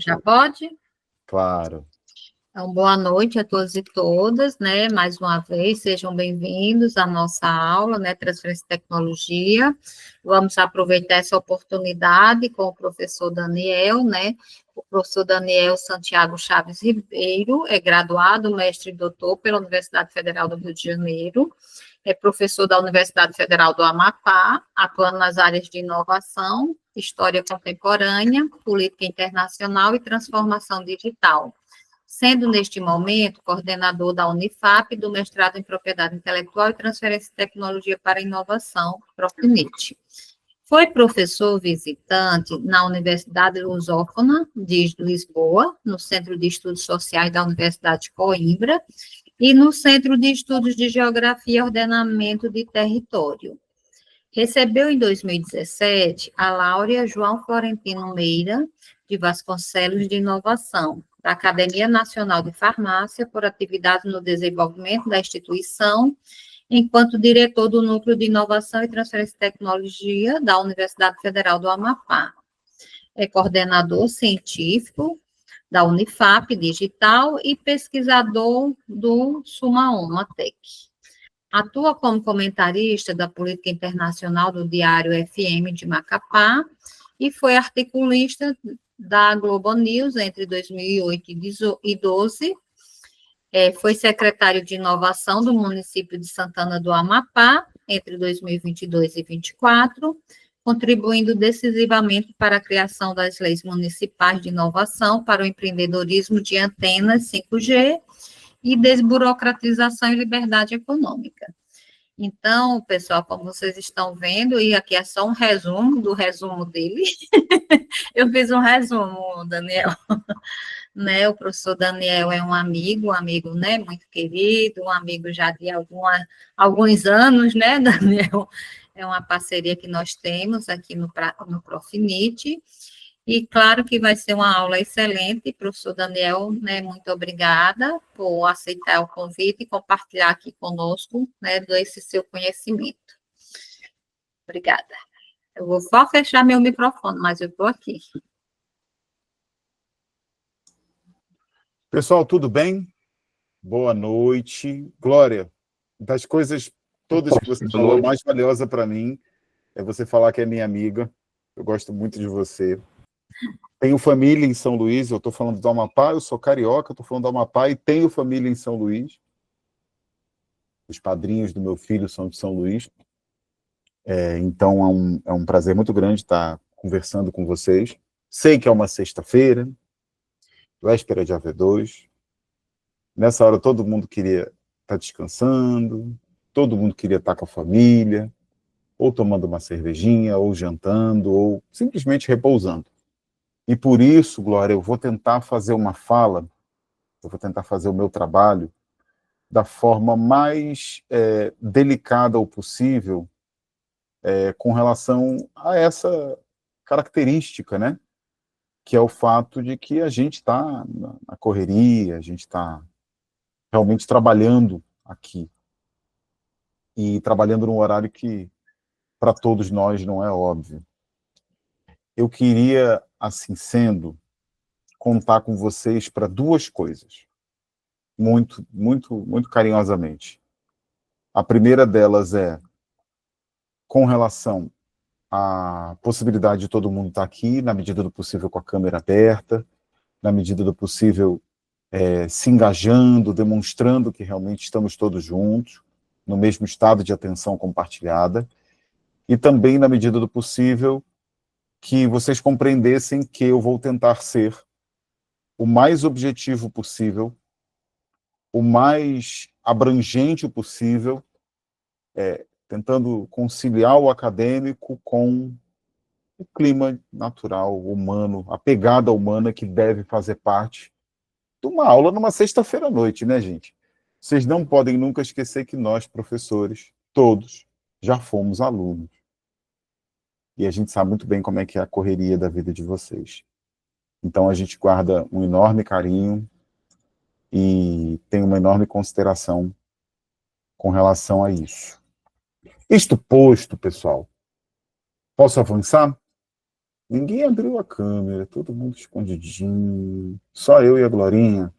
Já Pronto, pode? claro. Então, boa noite a todos e todas, né? Mais uma vez, sejam bem-vindos à nossa aula, né? Transferência de Tecnologia. Vamos aproveitar essa oportunidade com o professor Daniel, né? O professor Daniel Santiago Chaves Ribeiro é graduado, mestre e doutor pela Universidade Federal do Rio de Janeiro, é professor da Universidade Federal do Amapá, atuando nas áreas de inovação, história contemporânea, política internacional e transformação digital, sendo neste momento coordenador da Unifap do mestrado em Propriedade Intelectual e Transferência de Tecnologia para a Inovação, Profinit. Foi professor visitante na Universidade Lusófona de Lisboa, no Centro de Estudos Sociais da Universidade de Coimbra e no Centro de Estudos de Geografia e Ordenamento de Território. Recebeu em 2017 a Láurea João Florentino Meira de Vasconcelos de Inovação, da Academia Nacional de Farmácia, por atividade no desenvolvimento da instituição, enquanto diretor do Núcleo de Inovação e Transferência de Tecnologia da Universidade Federal do Amapá. É coordenador científico da Unifap Digital e pesquisador do Sumaoma Tech. Atua como comentarista da política internacional do Diário FM de Macapá e foi articulista da Globo News entre 2008 e 2012. Foi secretário de Inovação do município de Santana do Amapá entre 2022 e 2024, contribuindo decisivamente para a criação das leis municipais de inovação para o empreendedorismo de antenas 5G e desburocratização e liberdade econômica. Então, pessoal, como vocês estão vendo, e aqui é só um resumo do resumo dele, eu fiz um resumo, Daniel, né, o professor Daniel é um amigo, né, muito querido, um amigo já de alguns anos, né, Daniel, é uma parceria que nós temos aqui no Profinit, e claro que vai ser uma aula excelente, professor Daniel, né, muito obrigada por aceitar o convite e compartilhar aqui conosco, né, esse seu conhecimento. Obrigada. Eu vou só fechar meu microfone, mas eu estou aqui. Pessoal, tudo bem? Boa noite. Glória, das coisas todas que você falou, a mais valiosa para mim é você falar que é minha amiga. Eu gosto muito de você. Tenho família em São Luís, eu estou falando do Amapá, eu sou carioca, estou falando do Amapá e tenho família em São Luís. Os padrinhos do meu filho são de São Luís. Então é um prazer muito grande estar conversando com vocês. Sei que é uma sexta-feira, véspera de AV2. Nessa hora todo mundo queria estar descansando, todo mundo queria estar com a família, ou tomando uma cervejinha, ou jantando, ou simplesmente repousando. E por isso, Glória, eu vou tentar fazer uma fala, eu vou tentar fazer o meu trabalho da forma mais delicada o possível com relação a essa característica, né? Que é o fato de que a gente está na correria, a gente está realmente trabalhando aqui. E trabalhando num horário que, para todos nós, não é óbvio. Eu queria, assim sendo, contar com vocês para duas coisas, muito, muito, muito carinhosamente. A primeira delas é com relação à possibilidade de todo mundo estar aqui, na medida do possível com a câmera aberta, na medida do possível se engajando, demonstrando que realmente estamos todos juntos, no mesmo estado de atenção compartilhada, e também, na medida do possível, que vocês compreendessem que eu vou tentar ser o mais objetivo possível, o mais abrangente possível, tentando conciliar o acadêmico com o clima natural, humano, a pegada humana que deve fazer parte de uma aula numa sexta-feira à noite, né, gente? Vocês não podem nunca esquecer que nós, professores, todos, já fomos alunos. E a gente sabe muito bem como é que é a correria da vida de vocês. Então a gente guarda um enorme carinho e tem uma enorme consideração com relação a isso. Isto posto, pessoal, posso avançar? Ninguém abriu a câmera, todo mundo escondidinho. Só eu e a Glorinha.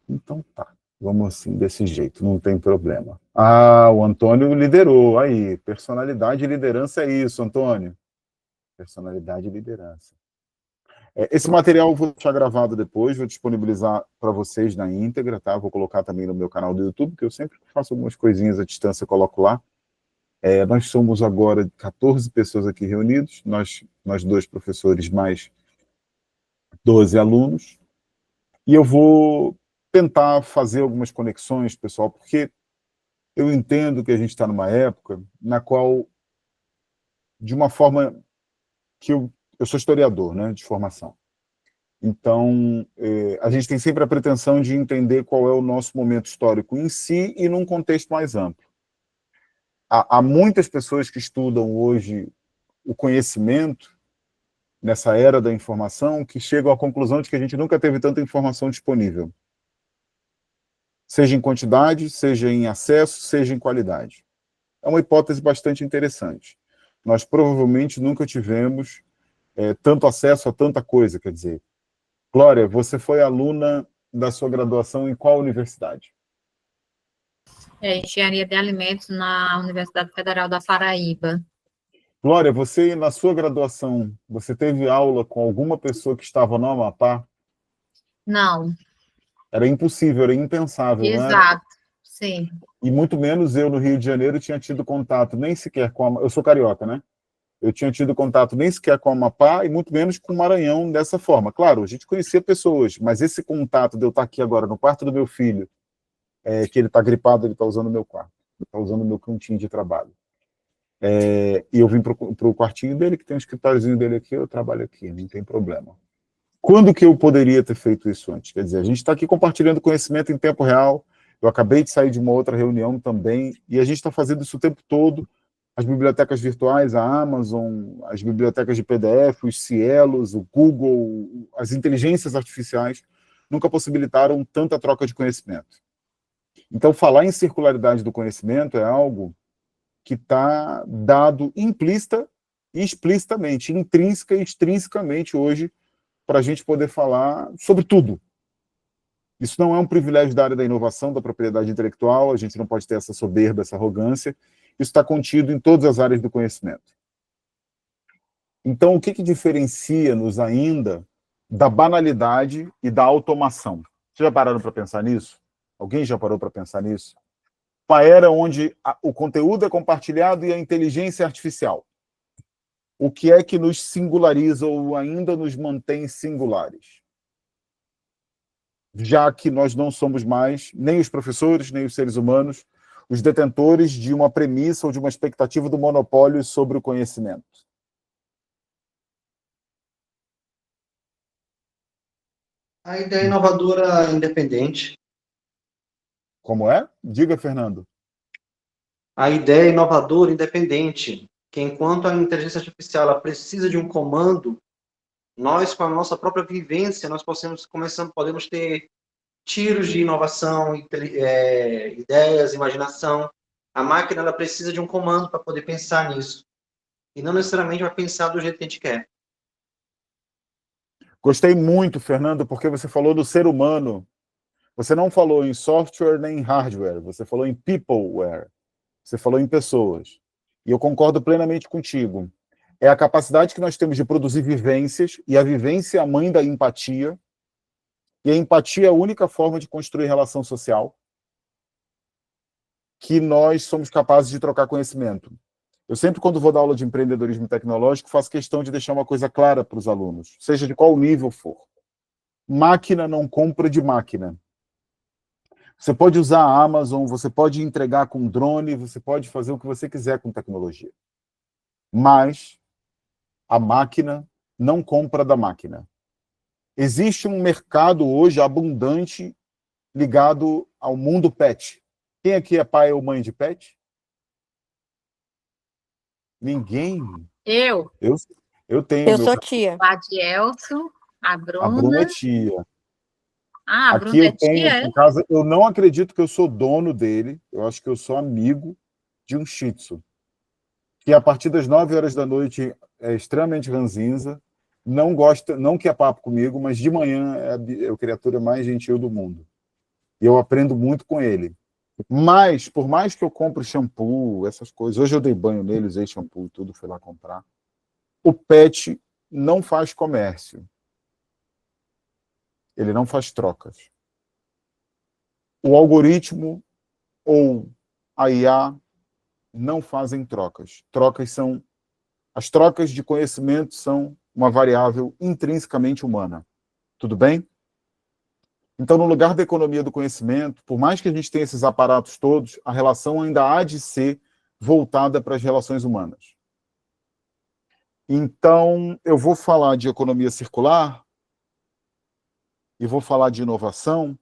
Então tá, vamos assim, desse jeito, não tem problema. Ah, o Antônio liderou. Aí, personalidade e liderança é isso, Antônio. Personalidade e liderança. Esse material eu vou deixar gravado depois, vou disponibilizar para vocês na íntegra, tá? Vou colocar também no meu canal do YouTube, que eu sempre faço algumas coisinhas à distância, coloco lá. Nós somos agora 14 pessoas aqui reunidos, nós dois professores mais 12 alunos, e eu vou tentar fazer algumas conexões, pessoal, porque eu entendo que a gente está numa época na qual, de uma forma que eu sou historiador, né, de formação. Então, a gente tem sempre a pretensão de entender qual é o nosso momento histórico em si e num contexto mais amplo. Há muitas pessoas que estudam hoje o conhecimento nessa era da informação que chegam à conclusão de que a gente nunca teve tanta informação disponível. Seja em quantidade, seja em acesso, seja em qualidade. É uma hipótese bastante interessante. Nós provavelmente nunca tivemos tanto acesso a tanta coisa, quer dizer. Glória, você foi aluna da sua graduação em qual universidade? Engenharia de Alimentos na Universidade Federal da Paraíba. Glória, você, na sua graduação, você teve aula com alguma pessoa que estava no Amapá? Não. Era impossível, era impensável, não era? Exato, sim. E muito menos eu, no Rio de Janeiro, tinha tido contato nem sequer com eu sou carioca, né? Eu tinha tido contato nem sequer com o Amapá e muito menos com o Maranhão dessa forma. Claro, a gente conhecia pessoas, mas esse contato de eu estar aqui agora no quarto do meu filho, que ele está gripado, ele está usando o meu quarto, está usando o meu cantinho de trabalho. E eu vim para o quartinho dele, que tem um escritóriozinho dele aqui, eu trabalho aqui, não tem problema. Quando que eu poderia ter feito isso antes? Quer dizer, a gente está aqui compartilhando conhecimento em tempo real, eu acabei de sair de uma outra reunião também, e a gente está fazendo isso o tempo todo. As bibliotecas virtuais, a Amazon, as bibliotecas de PDF, os Cielos, o Google, as inteligências artificiais, nunca possibilitaram tanta troca de conhecimento. Então, falar em circularidade do conhecimento é algo que está dado implícita e explicitamente, intrínseca e extrinsecamente hoje, para a gente poder falar sobre tudo. Isso não é um privilégio da área da inovação, da propriedade intelectual, a gente não pode ter essa soberba, essa arrogância. Isso está contido em todas as áreas do conhecimento. Então, o que diferencia-nos ainda da banalidade e da automação? Vocês já pararam para pensar nisso? Alguém já parou para pensar nisso? Uma era onde o conteúdo é compartilhado e a inteligência é artificial. O que é que nos singulariza ou ainda nos mantém singulares? Já que nós não somos mais, nem os professores, nem os seres humanos, os detentores de uma premissa ou de uma expectativa do monopólio sobre o conhecimento. A ideia inovadora independente. Como é? Diga, Fernando. A ideia inovadora independente, que enquanto a inteligência artificial ela precisa de um comando, nós, com a nossa própria vivência, nós podemos ter tiros de inovação, ideias, imaginação. A máquina ela precisa de um comando para poder pensar nisso. E não necessariamente vai pensar do jeito que a gente quer. Gostei muito, Fernando, porque você falou do ser humano. Você não falou em software nem em hardware, você falou em peopleware. Você falou em pessoas. E eu concordo plenamente contigo. É a capacidade que nós temos de produzir vivências, e a vivência é a mãe da empatia, e a empatia é a única forma de construir relação social que nós somos capazes de trocar conhecimento. Eu sempre, quando vou dar aula de empreendedorismo tecnológico, faço questão de deixar uma coisa clara para os alunos, seja de qual nível for. Máquina não compra de máquina. Você pode usar a Amazon, você pode entregar com drone, você pode fazer o que você quiser com tecnologia. Mas a máquina não compra da máquina. Existe um mercado hoje abundante ligado ao mundo pet. Quem aqui é pai ou mãe de pet? Ninguém. Eu tenho. Eu sou tia. o Adielson, a A Bruna é Bruna. tia. Ah, a Aqui Bruna é eu tenho tia, é? em casa, eu não acredito que eu sou dono dele, eu acho que eu sou amigo de um Shih Tzu, que a partir das 9 horas da noite é extremamente ranzinza, não gosta, não quer papo comigo, mas de manhã é a criatura mais gentil do mundo. E eu aprendo muito com ele. Mas, por mais que eu compre shampoo, essas coisas, hoje eu dei banho nele, usei shampoo e tudo, fui lá comprar, o pet não faz comércio. Ele não faz trocas. O algoritmo ou a IA não fazem trocas. As trocas de conhecimento são uma variável intrinsecamente humana. Tudo bem? Então, no lugar da economia do conhecimento, por mais que a gente tenha esses aparatos todos, a relação ainda há de ser voltada para as relações humanas. Então, eu vou falar de economia circular e vou falar de inovação,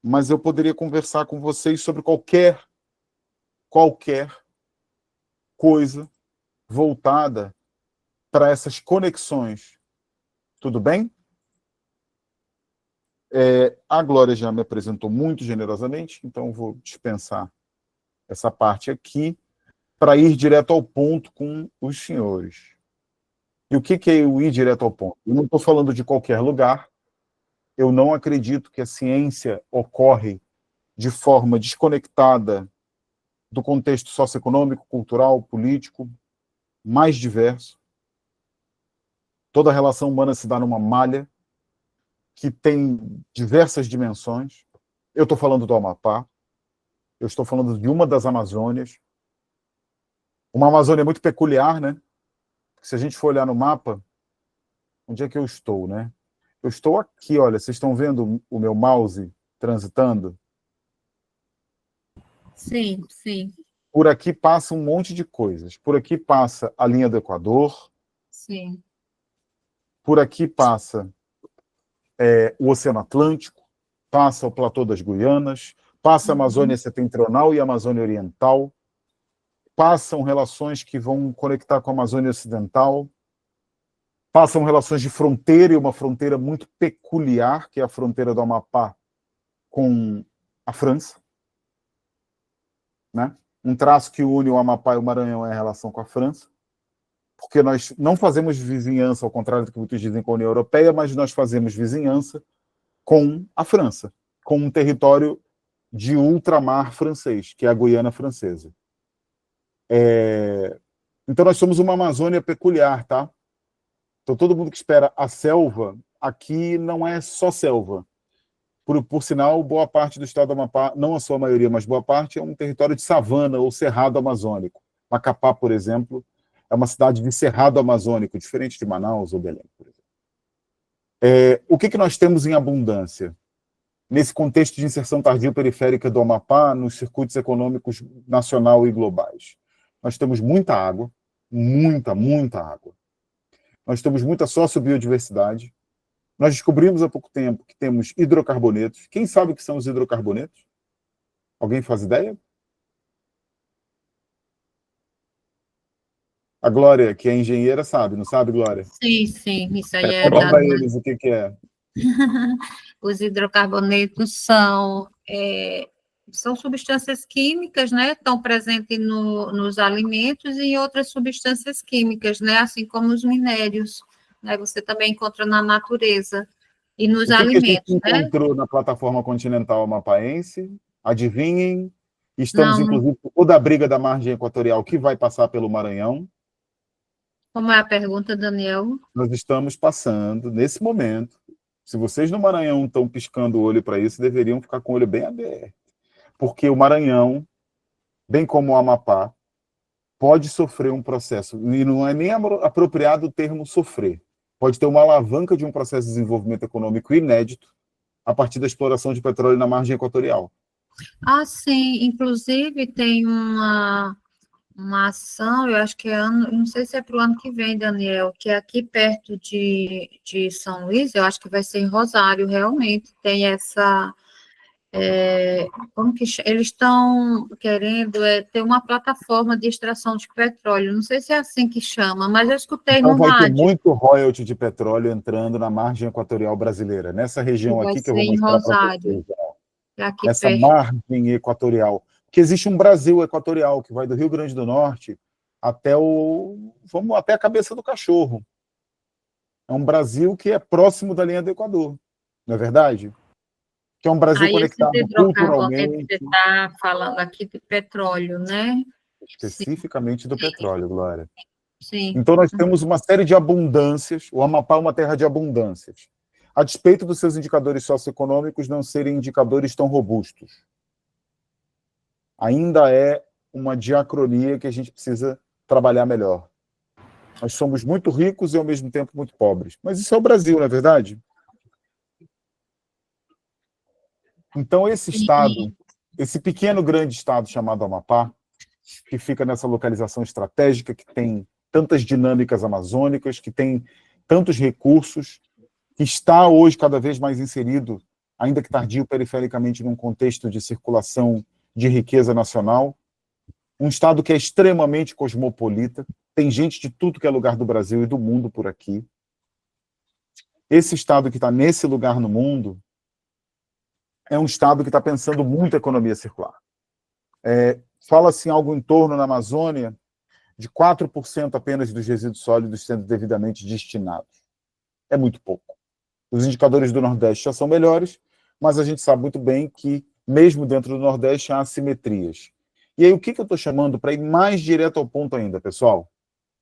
mas eu poderia conversar com vocês sobre qualquer coisa voltada para essas conexões. Tudo bem? A Glória já me apresentou muito generosamente, então vou dispensar essa parte aqui para ir direto ao ponto com os senhores. E o que é o ir direto ao ponto? Eu não estou falando de qualquer lugar, eu não acredito que a ciência ocorre de forma desconectada do contexto socioeconômico, cultural, político, mais diverso. Toda a relação humana se dá numa malha que tem diversas dimensões. Eu estou falando do Amapá, eu estou falando de uma das Amazônias. Uma Amazônia muito peculiar, né? Se a gente for olhar no mapa, onde é que eu estou, né? Eu estou aqui, olha, vocês estão vendo o meu mouse transitando? Sim, sim. Por aqui passa um monte de coisas. Por aqui passa a linha do Equador. Sim. Por aqui passa o Oceano Atlântico, passa o Platô das Guianas, passa a Amazônia Setentrional e a Amazônia Oriental, passam relações que vão conectar com a Amazônia Ocidental, passam relações de fronteira, e uma fronteira muito peculiar, que é a fronteira do Amapá com a França, né? Um traço que une o Amapá e o Maranhão é a relação com a França, porque nós não fazemos vizinhança, ao contrário do que muitos dizem, com a União Europeia, mas nós fazemos vizinhança com a França, com um território de ultramar francês, que é a Guiana Francesa. Então nós somos uma Amazônia peculiar, tá? Então todo mundo que espera a selva, aqui não é só selva. Por sinal, boa parte do estado do Amapá, não a sua maioria, mas boa parte, é um território de savana ou cerrado amazônico. Macapá, por exemplo, é uma cidade de cerrado amazônico, diferente de Manaus ou Belém, por exemplo. O que nós temos em abundância? Nesse contexto de inserção tardio periférica do Amapá, nos circuitos econômicos nacional e globais. Nós temos muita água, muita água. Nós temos muita sociobiodiversidade. Nós descobrimos há pouco tempo que temos hidrocarbonetos. Quem sabe o que são os hidrocarbonetos? Alguém faz ideia? A Glória, que é engenheira, sabe, não sabe, Glória? Sim, sim, isso aí é Conta para eles o que é. Os hidrocarbonetos são substâncias químicas, né? Estão presentes nos alimentos e em outras substâncias químicas, né? Assim como os minérios, né? Você também encontra na natureza e nos alimentos, que a gente encontrou na plataforma continental amapaense? Adivinhem. Estamos, inclusive, toda a briga da margem equatorial que vai passar pelo Maranhão. Como é a pergunta, Daniel? Nós estamos passando, nesse momento, se vocês no Maranhão estão piscando o olho para isso, deveriam ficar com o olho bem aberto. Porque o Maranhão, bem como o Amapá, pode sofrer um processo, e não é nem apropriado o termo sofrer, pode ter uma alavanca de um processo de desenvolvimento econômico inédito a partir da exploração de petróleo na margem equatorial. Ah, sim, inclusive tem uma ação, eu acho que é não sei se é para o ano que vem, Daniel, que é aqui perto de São Luís, eu acho que vai ser em Rosário, realmente, tem essa, como que eles estão querendo ter uma plataforma de extração de petróleo, não sei se é assim que chama, mas eu escutei então no rádio. Vai ter muito royalty de petróleo entrando na margem equatorial brasileira, nessa região aqui que eu vou mostrar para vocês. Essa margem equatorial, que existe um Brasil equatorial, que vai do Rio Grande do Norte vamos até a cabeça do cachorro. É um Brasil que é próximo da linha do Equador, não é verdade? Que é um Brasil Aí esses conectado hidrocarbonetos que você culturalmente, está falando aqui de petróleo, né? Sim, especificamente do petróleo, Glória. sim. Então, nós temos uma série de abundâncias. O Amapá é uma terra de abundâncias. A despeito dos seus indicadores socioeconômicos não serem indicadores tão robustos. Ainda é uma diacronia que a gente precisa trabalhar melhor. Nós somos muito ricos e, ao mesmo tempo, muito pobres. Mas isso é o Brasil, não é verdade? Então, esse estado, esse pequeno, grande estado chamado Amapá, que fica nessa localização estratégica, que tem tantas dinâmicas amazônicas, que tem tantos recursos, que está hoje cada vez mais inserido, ainda que tardio, perifericamente, num contexto de circulação de riqueza nacional, um estado que é extremamente cosmopolita, tem gente de tudo que é lugar do Brasil e do mundo por aqui. Esse estado que está nesse lugar no mundo é um estado que está pensando muito a economia circular. Fala-se em algo em torno, na Amazônia, de 4% apenas dos resíduos sólidos sendo devidamente destinados. É muito pouco. Os indicadores do Nordeste já são melhores, mas a gente sabe muito bem que, mesmo dentro do Nordeste, há assimetrias. E aí, o que eu estou chamando, para ir mais direto ao ponto ainda, pessoal?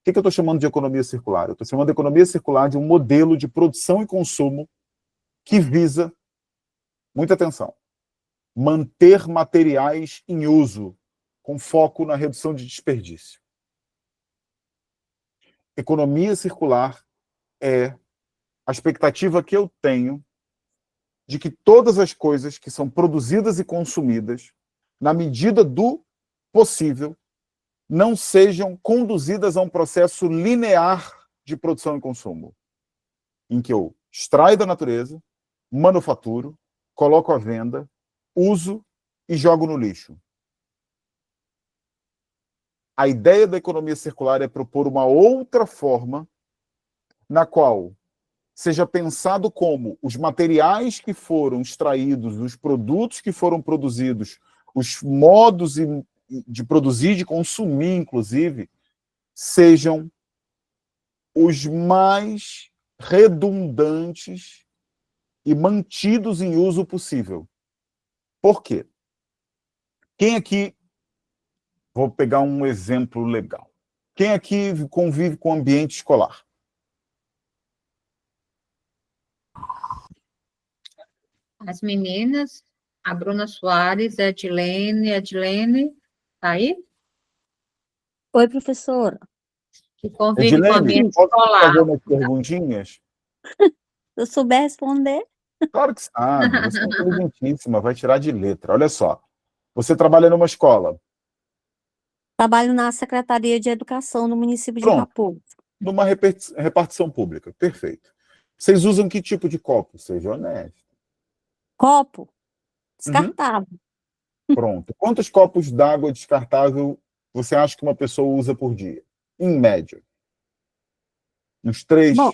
O que eu estou chamando de economia circular? Eu estou chamando de economia circular de um modelo de produção e consumo que visa, muita atenção, manter materiais em uso, com foco na redução de desperdício. Economia circular é a expectativa que eu tenho de que todas as coisas que são produzidas e consumidas, na medida do possível, não sejam conduzidas a um processo linear de produção e consumo, em que eu extraio da natureza, manufaturo, coloco à venda, uso e jogo no lixo. A ideia da economia circular é propor uma outra forma na qual seja pensado como os materiais que foram extraídos, os produtos que foram produzidos, os modos de produzir, de consumir, inclusive, sejam os mais redundantes e mantidos em uso possível. Por quê? Quem aqui, vou pegar um exemplo legal, quem aqui convive com o ambiente escolar? As meninas, a Bruna Soares, Edilene, tá aí? Oi, professora. Que convive com o Edilene, ambiente posso escolar. fazer umas perguntinhas? Se eu souber responder, Claro que sabe, você é inteligentíssima, vai tirar de letra. Olha só, você trabalha numa escola, trabalho na Secretaria de Educação do município de pronto, Raposo. numa repartição pública, perfeito. Vocês usam que tipo de copo? Seja honesto. Copo Uhum. descartável. Pronto. Quantos copos d'água descartável você acha que uma pessoa usa por dia? Em média. Uns 3? Bom,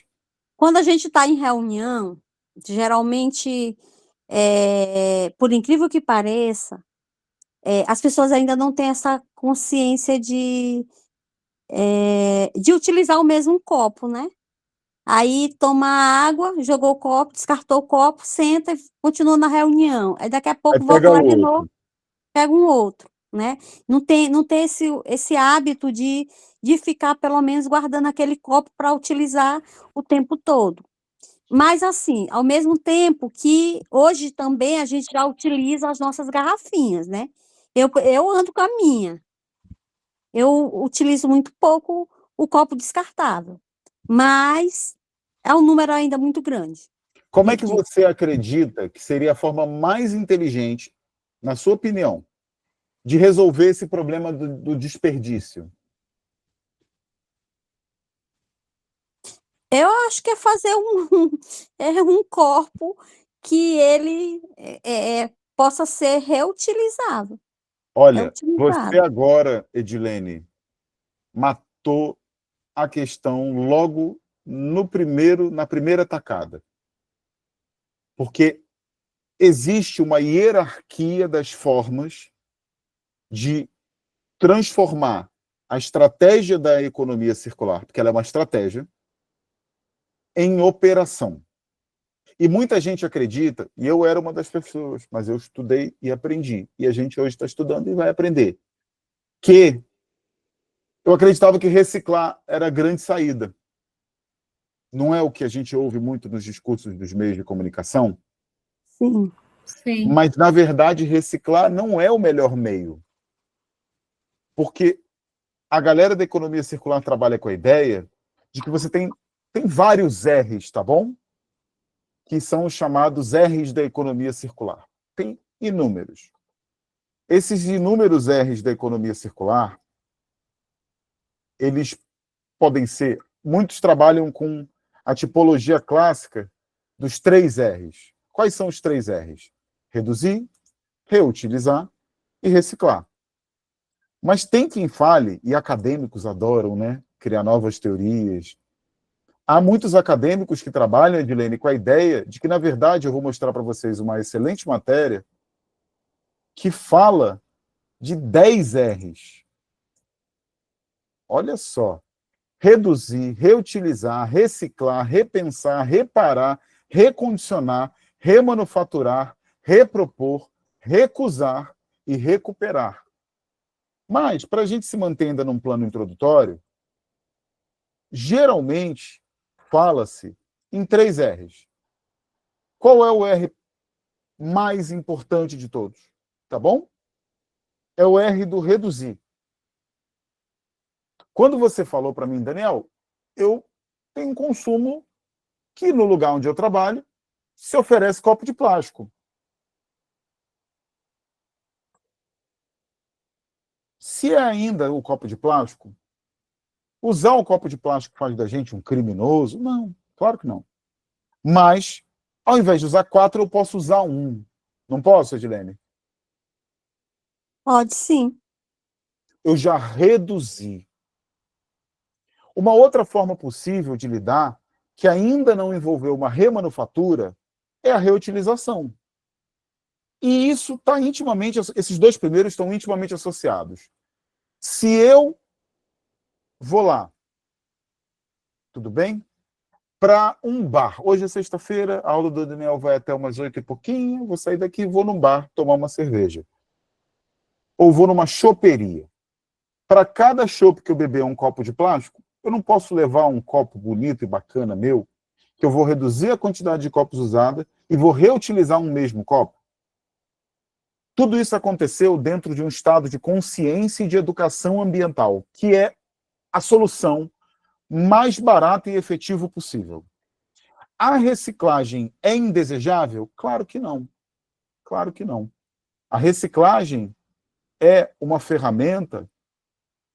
quando a gente está em reunião, geralmente, por incrível que pareça, as pessoas ainda não têm essa consciência de utilizar o mesmo copo, né? Aí toma água, jogou o copo, descartou o copo, senta e continua na reunião. Aí daqui a Aí pouco volta pega lá de outro. novo, pega um outro, né? Não tem esse hábito de ficar pelo menos guardando aquele copo para utilizar o tempo todo. Mas assim, ao mesmo tempo que hoje também a gente já utiliza as nossas garrafinhas, né? Eu ando com a minha. Eu utilizo muito pouco o copo descartável, mas é um número ainda muito grande. Como é que você acredita que seria a forma mais inteligente, na sua opinião, de resolver esse problema do desperdício? Eu acho que é fazer um corpo que ele possa ser reutilizável. Olha, você Reutilizado. agora, Edilene, matou a questão logo na primeira tacada. Porque existe uma hierarquia das formas de transformar a estratégia da economia circular, porque ela é uma estratégia, em operação. E muita gente acredita, e eu era uma das pessoas, mas eu estudei e aprendi, e a gente hoje está estudando e vai aprender, que eu acreditava que reciclar era a grande saída. Não é o que a gente ouve muito nos discursos dos meios de comunicação? Sim. Sim. Mas, na verdade, reciclar não é o melhor meio. Porque a galera da economia circular trabalha com a ideia de que você tem vários R's, tá bom? Que são os chamados R's da economia circular. Tem inúmeros. Esses inúmeros R's da economia circular, eles podem ser... Muitos trabalham com a tipologia clássica dos 3 R's. Quais são os 3 R's? Reduzir, reutilizar e reciclar. Mas tem quem fale, e acadêmicos adoram, né, criar novas teorias. Há muitos acadêmicos que trabalham, Edilene, com a ideia de que, na verdade, eu vou mostrar para vocês uma excelente matéria que fala de 10 R's. Olha só. Reduzir, reutilizar, reciclar, repensar, reparar, recondicionar, remanufaturar, repropor, recusar e recuperar. Mas, para a gente se manter ainda num plano introdutório, geralmente fala-se em 3 R's. Qual é o R mais importante de todos? Tá bom? É o R do reduzir. Quando você falou para mim, Daniel, eu tenho um consumo que, no lugar onde eu trabalho, se oferece copo de plástico. Se é ainda o copo de plástico, usar o copo de plástico faz da gente um criminoso? Não, claro que não. Mas, ao invés de usar 4, eu posso usar 1. Não posso, Edilene? Pode sim. Eu já reduzi. Uma outra forma possível de lidar, que ainda não envolveu uma remanufatura, é a reutilização. E isso está intimamente, esses 2 primeiros estão intimamente associados. Se eu vou lá, tudo bem? Para um bar. Hoje é sexta-feira, a aula do Daniel vai até umas 8 e pouquinho, vou sair daqui e vou num bar tomar uma cerveja. Ou vou numa choperia. Para cada chopp que eu beber um copo de plástico, eu não posso levar um copo bonito e bacana meu, que eu vou reduzir a quantidade de copos usada e vou reutilizar um mesmo copo. Tudo isso aconteceu dentro de um estado de consciência e de educação ambiental, que é a solução mais barata e efetiva possível. A reciclagem é indesejável? Claro que não. Claro que não. A reciclagem é uma ferramenta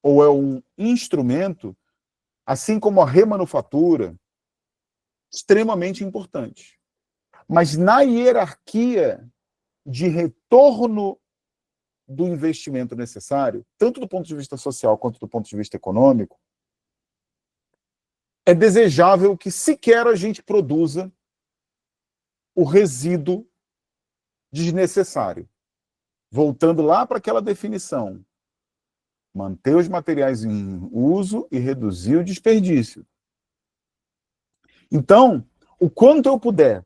ou é um instrumento, assim como a remanufatura, extremamente importante. Mas na hierarquia de retorno do investimento necessário, tanto do ponto de vista social quanto do ponto de vista econômico, é desejável que sequer a gente produza o resíduo desnecessário. Voltando lá para aquela definição, manter os materiais em uso e reduzir o desperdício. Então, o quanto eu puder,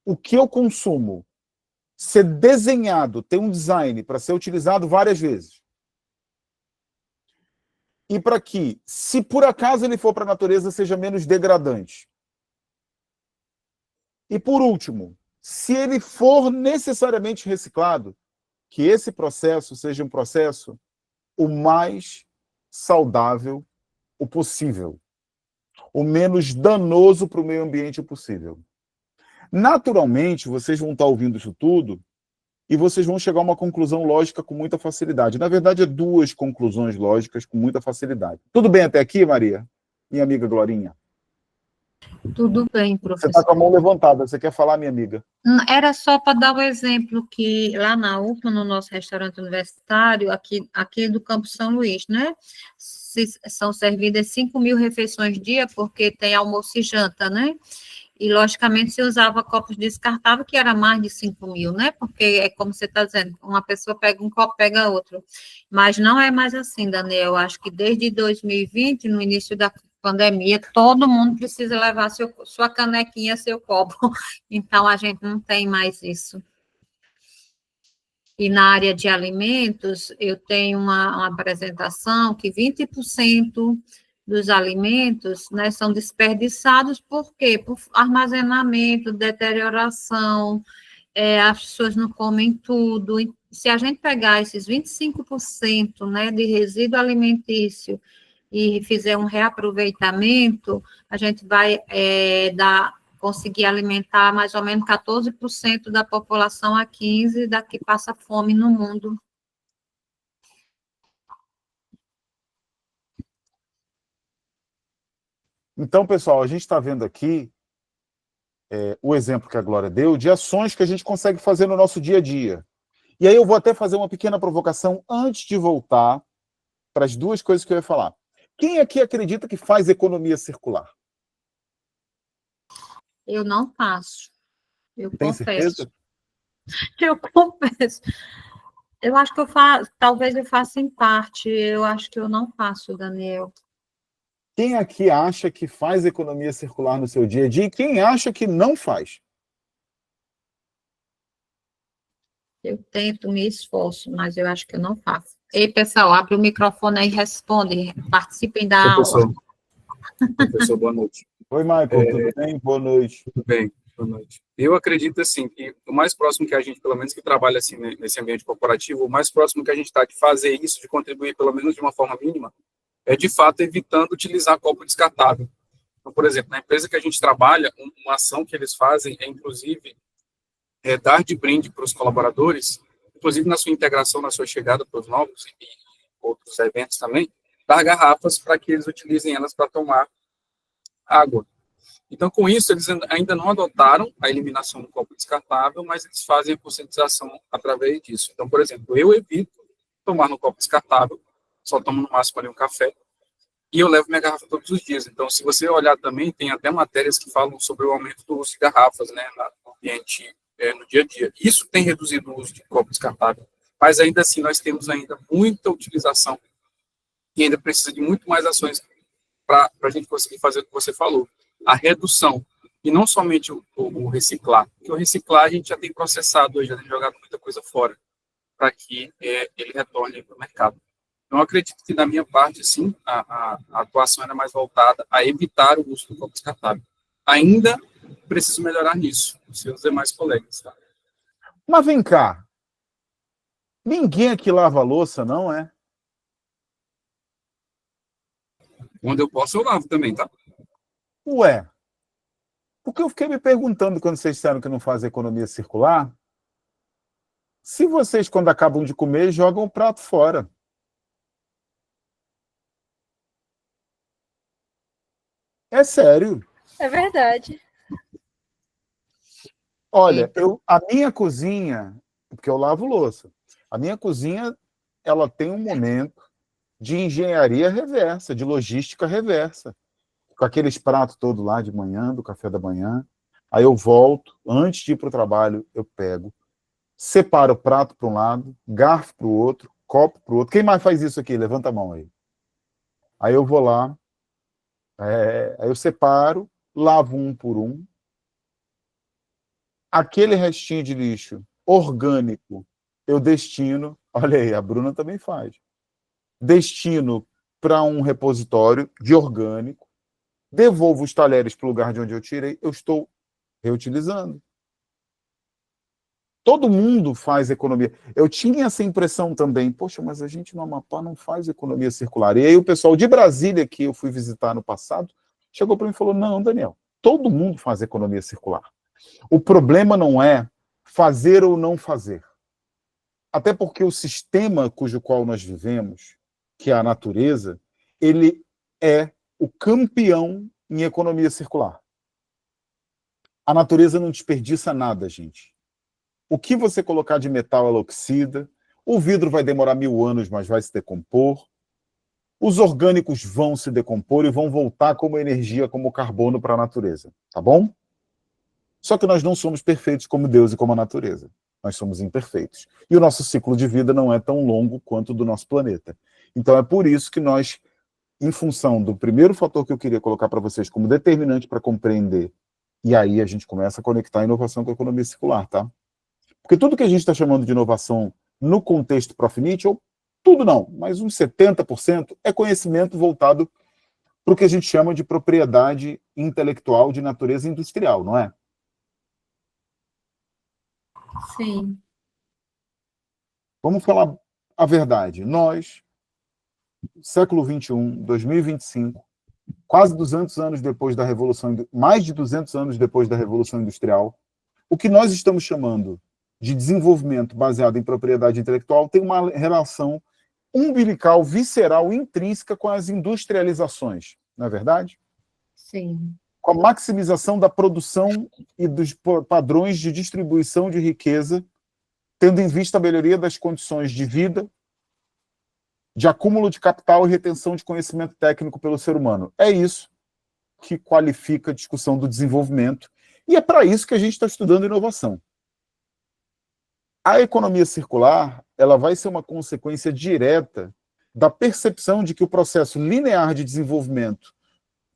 o que eu consumo, ser desenhado, ter um design para ser utilizado várias vezes. E para que, se por acaso ele for para a natureza, seja menos degradante. E por último, se ele for necessariamente reciclado, que esse processo seja um processo o mais saudável o possível, o menos danoso para o meio ambiente possível. Naturalmente, vocês vão estar ouvindo isso tudo e vocês vão chegar a uma conclusão lógica com muita facilidade. Na verdade, é 2 conclusões lógicas com muita facilidade. Tudo bem até aqui, Maria? Minha amiga Glorinha? Tudo bem, Você professor. está com a mão levantada. Você quer falar, minha amiga? Era só para dar o exemplo que lá na UFMA, no nosso restaurante universitário, aqui do Campo São Luís, né? São servidas 5.000 refeições dia, porque tem almoço e janta, né? E, logicamente, se usava copos descartáveis, que era mais de 5.000, né? Porque é como você está dizendo, uma pessoa pega um copo, pega outro. Mas não é mais assim, Daniel. Eu acho que desde 2020, no início da pandemia, todo mundo precisa levar sua canequinha, seu copo. Então, a gente não tem mais isso. E na área de alimentos, eu tenho uma apresentação que 20% dos alimentos, né, são desperdiçados, por quê? Por armazenamento, deterioração, as pessoas não comem tudo. E se a gente pegar esses 25%, né, de resíduo alimentício e fizer um reaproveitamento, a gente vai conseguir alimentar mais ou menos 14% da população a 15% da que passa fome no mundo. Então, pessoal, a gente está vendo aqui o exemplo que a Glória deu de ações que a gente consegue fazer no nosso dia a dia. E aí eu vou até fazer uma pequena provocação antes de voltar para as duas coisas que eu ia falar. Quem aqui acredita que faz economia circular? Eu não faço. Eu Tem confesso. certeza? Eu confesso. Eu acho que eu faço, talvez eu faça em parte, eu acho que eu não faço, Daniel. Quem aqui acha que faz economia circular no seu dia a dia e quem acha que não faz? Eu tento, me esforço, mas eu acho que eu não faço. Ei, pessoal, abre o microfone aí e responde, participem da aula. Professor, boa noite. Oi, Michael, tudo bem? Boa noite. Tudo bem, boa noite. Eu acredito, assim, que o mais próximo que a gente, pelo menos que trabalha assim nesse ambiente corporativo, o mais próximo que a gente está de fazer isso, de contribuir pelo menos de uma forma mínima, é de fato evitando utilizar copo descartável. Então, por exemplo, na empresa que a gente trabalha, uma ação que eles fazem é, inclusive, dar de brinde para os colaboradores, inclusive na sua integração, na sua chegada para os novos e outros eventos também, dar garrafas para que eles utilizem elas para tomar água. Então, com isso, eles ainda não adotaram a eliminação do copo descartável, mas eles fazem a conscientização através disso. Então, por exemplo, eu evito tomar no copo descartável, só tomo no máximo ali um café, e eu levo minha garrafa todos os dias. Então, se você olhar também, tem até matérias que falam sobre o aumento do uso de garrafas, né, no ambiente, no dia a dia. Isso tem reduzido o uso de copo descartável, mas ainda assim nós temos ainda muita utilização e ainda precisa de muito mais ações para a gente conseguir fazer o que você falou, a redução, e não somente o reciclar, porque o reciclar a gente já tem processado hoje, já tem jogado muita coisa fora, para que ele retorne para o mercado. Então, eu acredito que, da minha parte, sim, a atuação era mais voltada a evitar o uso do copo descartável. Ainda preciso melhorar nisso, com seus demais colegas. Tá? Mas vem cá, ninguém aqui lava a louça, não é? Quando eu posso, eu lavo também, tá? Ué, porque eu fiquei me perguntando quando vocês disseram que não fazem economia circular, se vocês, quando acabam de comer, jogam o prato fora. É sério. É verdade. Olha, a minha cozinha, porque eu lavo louça, a minha cozinha, ela tem um momento de engenharia reversa, de logística reversa, com aqueles pratos todos lá de manhã, do café da manhã, aí eu volto, antes de ir para o trabalho, eu pego, separo o prato para um lado, garfo para o outro, copo para o outro. Quem mais faz isso aqui? Levanta a mão aí. Aí eu vou lá, aí eu separo, lavo um por um. Aquele restinho de lixo orgânico, eu destino, olha aí, a Bruna também faz, destino para um repositório de orgânico, devolvo os talheres para o lugar de onde eu tirei, eu estou reutilizando. Todo mundo faz economia. Eu tinha essa impressão também, poxa, mas a gente no Amapá não faz economia circular. E aí o pessoal de Brasília, que eu fui visitar no passado, chegou para mim e falou, não, Daniel, todo mundo faz economia circular. O problema não é fazer ou não fazer. Até porque o sistema cujo qual nós vivemos, que é a natureza, ele é o campeão em economia circular. A natureza não desperdiça nada, gente. O que você colocar de metal, ela oxida. O vidro vai demorar 1000 anos, mas vai se decompor. Os orgânicos vão se decompor e vão voltar como energia, como carbono para a natureza. Tá bom? Só que nós não somos perfeitos como Deus e como a natureza. Nós somos imperfeitos. E o nosso ciclo de vida não é tão longo quanto o do nosso planeta. Então é por isso que nós, em função do primeiro fator que eu queria colocar para vocês como determinante para compreender, e aí a gente começa a conectar a inovação com a economia circular, tá? Porque tudo que a gente está chamando de inovação no contexto Profinit, ou tudo não, mas uns 70% é conhecimento voltado para o que a gente chama de propriedade intelectual de natureza industrial, não é? Sim. Vamos falar a verdade. Nós, século XXI, 2025, quase 200 anos depois da Revolução, mais de 200 anos depois da Revolução Industrial, o que nós estamos chamando de desenvolvimento baseado em propriedade intelectual tem uma relação umbilical, visceral, intrínseca com as industrializações, não é verdade? Sim. Com a maximização da produção e dos padrões de distribuição de riqueza, tendo em vista a melhoria das condições de vida, de acúmulo de capital e retenção de conhecimento técnico pelo ser humano. É isso que qualifica a discussão do desenvolvimento, e é para isso que a gente está estudando inovação. A economia circular, ela vai ser uma consequência direta da percepção de que o processo linear de desenvolvimento,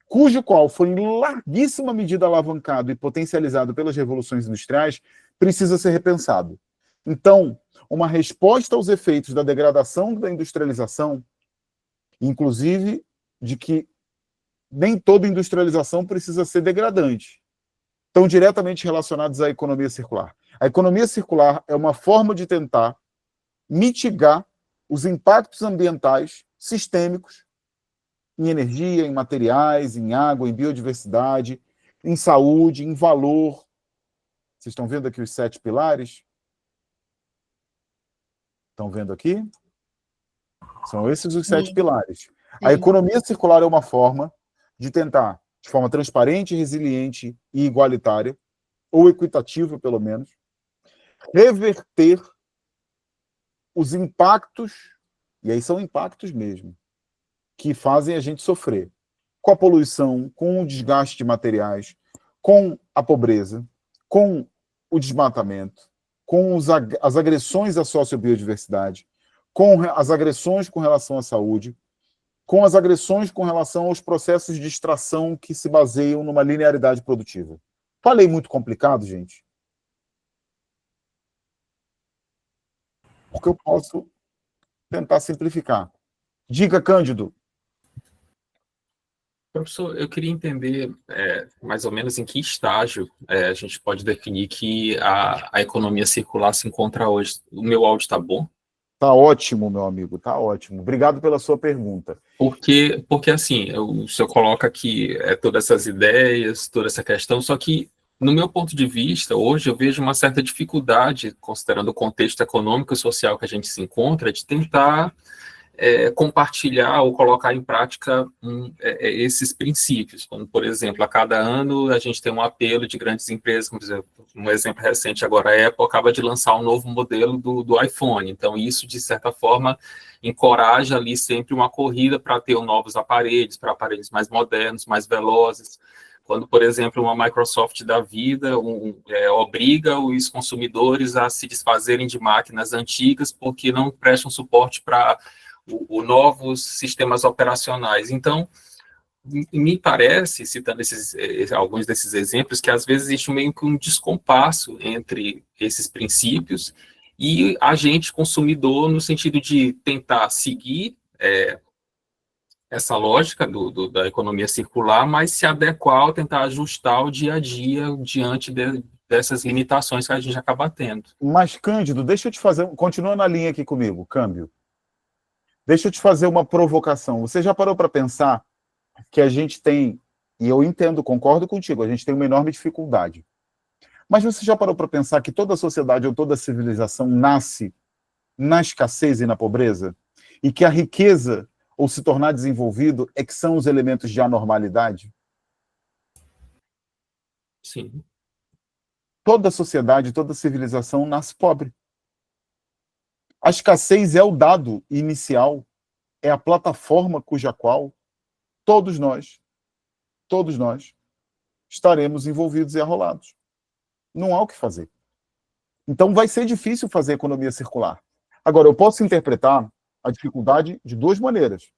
cujo qual foi em larguíssima medida alavancado e potencializado pelas revoluções industriais, precisa ser repensado. Então, uma resposta aos efeitos da degradação da industrialização, inclusive de que nem toda industrialização precisa ser degradante, estão diretamente relacionados à economia circular. A economia circular é uma forma de tentar mitigar os impactos ambientais sistêmicos em energia, em materiais, em água, em biodiversidade, em saúde, em valor. Vocês estão vendo aqui os 7 pilares? Estão vendo aqui? São esses os 7 pilares. A economia circular é uma forma de tentar, de forma transparente, resiliente e igualitária, ou equitativa, pelo menos, reverter os impactos, e aí são impactos mesmo, que fazem a gente sofrer com a poluição, com o desgaste de materiais, com a pobreza, com o desmatamento, com as agressões à sociobiodiversidade, com as agressões com relação à saúde, com as agressões com relação aos processos de extração que se baseiam numa linearidade produtiva. Falei muito complicado, gente? Porque eu posso tentar simplificar. Diga, Cândido. Professor, eu queria entender mais ou menos em que estágio a gente pode definir que a economia circular se encontra hoje. O meu áudio está bom? Tá ótimo, meu amigo, tá ótimo. Obrigado pela sua pergunta. Porque assim, o senhor coloca aqui todas essas ideias, toda essa questão, só que, no meu ponto de vista, hoje eu vejo uma certa dificuldade, considerando o contexto econômico e social que a gente se encontra, de tentar compartilhar ou colocar em prática esses princípios, como, por exemplo, a cada ano a gente tem um apelo de grandes empresas, como, por exemplo, um exemplo recente agora, a Apple acaba de lançar um novo modelo do iPhone, então isso, de certa forma, encoraja ali sempre uma corrida para ter novos aparelhos, para aparelhos mais modernos, mais velozes. Quando, por exemplo, uma Microsoft da vida obriga os consumidores a se desfazerem de máquinas antigas porque não prestam suporte para novos sistemas operacionais. Então, me parece, citando alguns desses exemplos, que às vezes existe meio que um descompasso entre esses princípios e a gente, consumidor, no sentido de tentar seguir essa lógica da economia circular, mas se adequar ou tentar ajustar o dia a dia diante dessas limitações que a gente acaba tendo. Mas, Cândido, deixa eu te fazer... Continua na linha aqui comigo, câmbio. Deixa eu te fazer uma provocação. Você já parou para pensar que a gente tem, e eu entendo, concordo contigo, a gente tem uma enorme dificuldade. Mas você já parou para pensar que toda sociedade ou toda civilização nasce na escassez e na pobreza? E que a riqueza, ou se tornar desenvolvido, é que são os elementos de anormalidade? Sim. Toda sociedade, toda civilização nasce pobre. A escassez é o dado inicial, é a plataforma cuja qual todos nós estaremos envolvidos e arrolados. Não há o que fazer. Então, vai ser difícil fazer economia circular. Agora, eu posso interpretar a dificuldade de duas maneiras.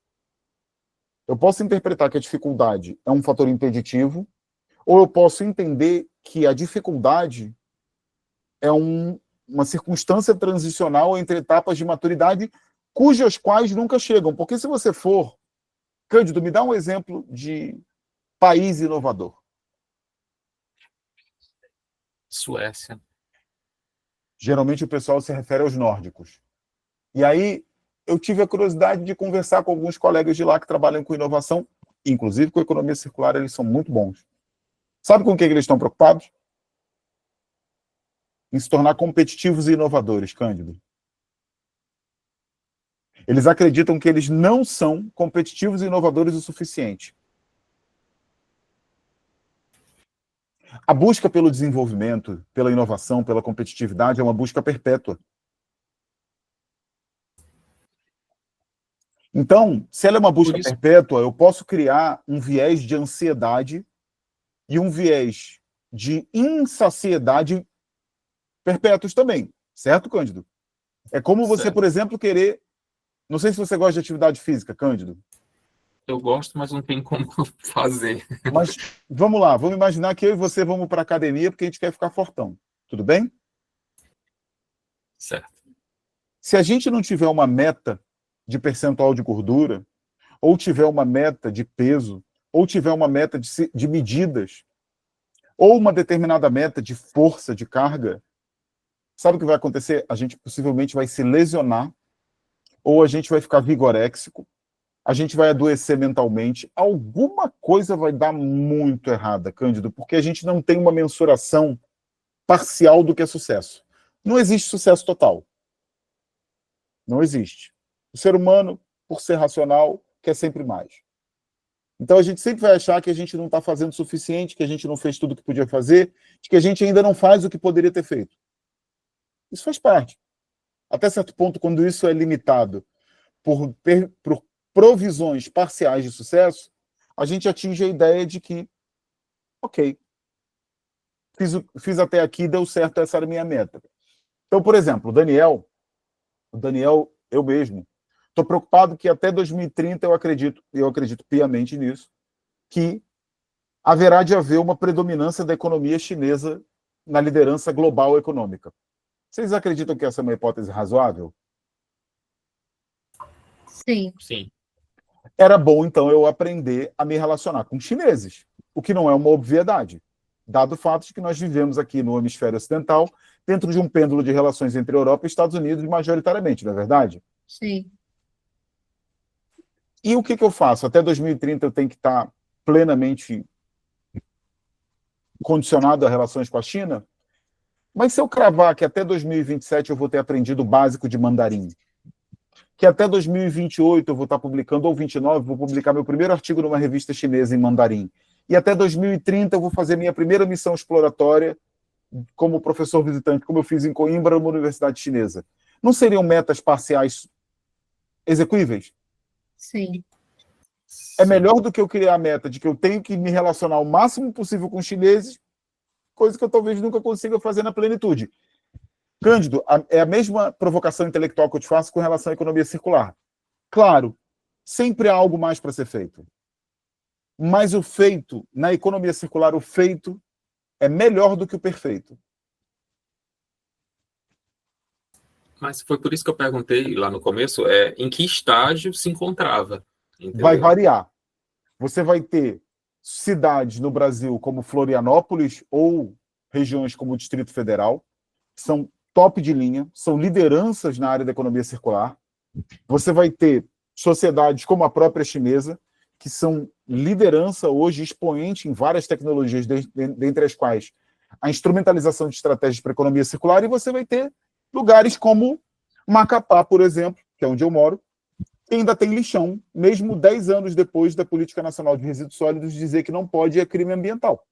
Eu posso interpretar que a dificuldade é um fator impeditivo, ou eu posso entender que a dificuldade é uma circunstância transicional entre etapas de maturidade cujas quais nunca chegam. Porque se você for... Cândido, me dá um exemplo de país inovador. Suécia. Geralmente o pessoal se refere aos nórdicos. E aí eu tive a curiosidade de conversar com alguns colegas de lá que trabalham com inovação, inclusive com economia circular, eles são muito bons. Sabe com o que eles estão preocupados? Em se tornar competitivos e inovadores, Cândido. Eles acreditam que eles não são competitivos e inovadores o suficiente. A busca pelo desenvolvimento, pela inovação, pela competitividade é uma busca perpétua. Então, se ela é uma busca perpétua, eu posso criar um viés de ansiedade e um viés de insaciedade perpétuos também. Certo, Cândido? É como você, Certo. por exemplo, querer... Não sei se você gosta de atividade física, Cândido. Eu gosto, mas não tem como fazer. Mas vamos lá, vamos imaginar que eu e você vamos para a academia porque a gente quer ficar fortão. Tudo bem? Certo. Se a gente não tiver uma meta de percentual de gordura, ou tiver uma meta de peso, ou tiver uma meta de medidas, ou uma determinada meta de força, de carga, sabe o que vai acontecer? A gente possivelmente vai se lesionar, ou a gente vai ficar vigoréxico, a gente vai adoecer mentalmente, alguma coisa vai dar muito errada, Cândido, porque a gente não tem uma mensuração parcial do que é sucesso. Não existe sucesso total. Não existe. O ser humano, por ser racional, quer sempre mais. Então a gente sempre vai achar que a gente não está fazendo o suficiente, que a gente não fez tudo o que podia fazer, que a gente ainda não faz o que poderia ter feito. Isso faz parte. Até certo ponto, quando isso é limitado por provisões parciais de sucesso, a gente atinge a ideia de que, ok, fiz até aqui, deu certo, essa era a minha meta. Então, por exemplo, o Daniel, eu mesmo, estou preocupado que até 2030, eu acredito piamente nisso, que haverá de haver uma predominância da economia chinesa na liderança global econômica. Vocês acreditam que essa é uma hipótese razoável? Sim. Sim. Era bom, então, eu aprender a me relacionar com chineses, o que não é uma obviedade, dado o fato de que nós vivemos aqui no hemisfério ocidental, dentro de um pêndulo de relações entre Europa e Estados Unidos, majoritariamente, não é verdade? Sim. E o que eu faço? Até 2030 eu tenho que estar plenamente condicionado a relações com a China? Mas se eu cravar que até 2027 eu vou ter aprendido o básico de mandarim, que até 2028 eu vou estar publicando, ou 29, vou publicar meu primeiro artigo numa revista chinesa em mandarim, e até 2030 eu vou fazer minha primeira missão exploratória como professor visitante, como eu fiz em Coimbra, numa universidade chinesa. Não seriam metas parciais execuíveis? Sim. É melhor do que eu criar a meta de que eu tenho que me relacionar o máximo possível com os chineses, coisa que eu talvez nunca consiga fazer na plenitude. Cândido, é a mesma provocação intelectual que eu te faço com relação à economia circular. Claro, sempre há algo mais para ser feito. Mas o feito, na economia circular, o feito é melhor do que o perfeito. Mas foi por isso que eu perguntei lá no começo, em que estágio se encontrava. Entendeu? Vai variar. Você vai ter cidades no Brasil como Florianópolis ou regiões como o Distrito Federal, que são top de linha, são lideranças na área da economia circular. Você vai ter sociedades como a própria chinesa, que são liderança hoje, expoente em várias tecnologias, dentre as quais a instrumentalização de estratégias para a economia circular, e você vai ter lugares como Macapá, por exemplo, que é onde eu moro, que ainda tem lixão, mesmo 10 anos depois da Política Nacional de Resíduos Sólidos dizer que não pode é crime ambiental.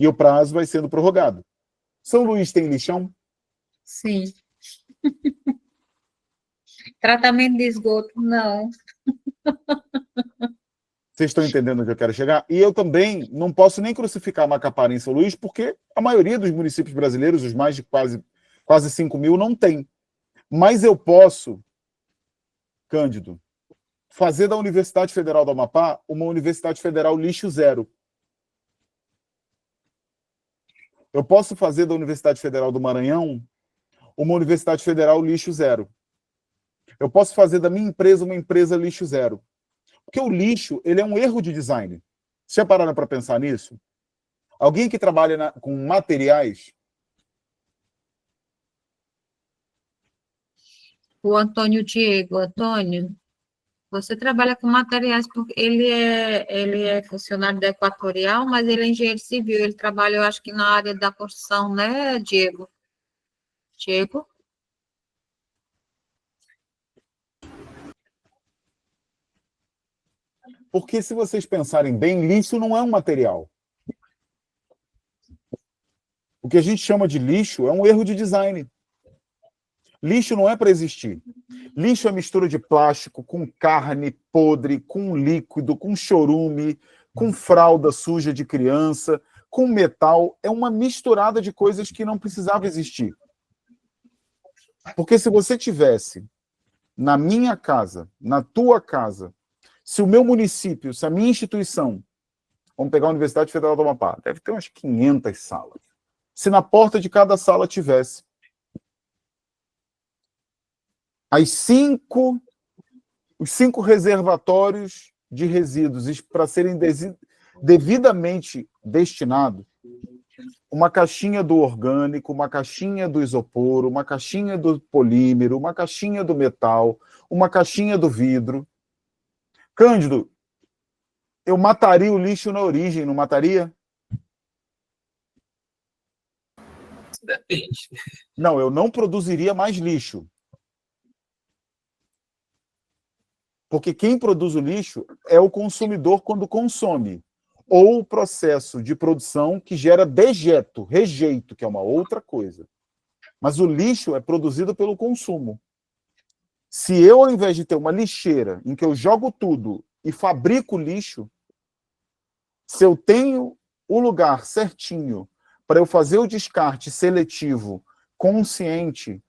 E o prazo vai sendo prorrogado. São Luís tem lixão? Sim. Tratamento de esgoto, não. Vocês estão entendendo onde eu quero chegar? E eu também não posso nem crucificar Macapá em São Luís, porque a maioria dos municípios brasileiros, os mais de quase 5 mil, não tem. Mas eu posso, Cândido, fazer da Universidade Federal do Amapá uma Universidade Federal lixo zero. Eu posso fazer da Universidade Federal do Maranhão uma Universidade Federal lixo zero. Eu posso fazer da minha empresa uma empresa lixo zero. Porque o lixo, ele é um erro de design. Vocês já pararam para pensar nisso? Alguém que trabalha com materiais... O Antônio Diego, Antônio, você trabalha com materiais porque ele é funcionário da Equatorial, mas ele é engenheiro civil, ele trabalha, eu acho que na área da construção, né, Diego? Diego? Porque se vocês pensarem bem, lixo não é um material. O que a gente chama de lixo é um erro de design. Lixo não é para existir. Lixo é mistura de plástico com carne podre, com líquido, com chorume, com fralda suja de criança, com metal. É uma misturada de coisas que não precisava existir. Porque se você tivesse na minha casa, na tua casa, se o meu município, se a minha instituição, vamos pegar a Universidade Federal do Amapá, deve ter umas 500 salas. Se na porta de cada sala tivesse os 5 reservatórios de resíduos para serem devidamente destinados, uma caixinha do orgânico, uma caixinha do isopor, uma caixinha do polímero, uma caixinha do metal, uma caixinha do vidro. Cândido, eu mataria o lixo na origem, não mataria? Depende. Não, eu não produziria mais lixo. Porque quem produz o lixo é o consumidor quando consome. Ou o processo de produção que gera dejeto, rejeito, que é uma outra coisa. Mas o lixo é produzido pelo consumo. Se eu, ao invés de ter uma lixeira em que eu jogo tudo e fabrico lixo, se eu tenho o lugar certinho para eu fazer o descarte seletivo, consciente,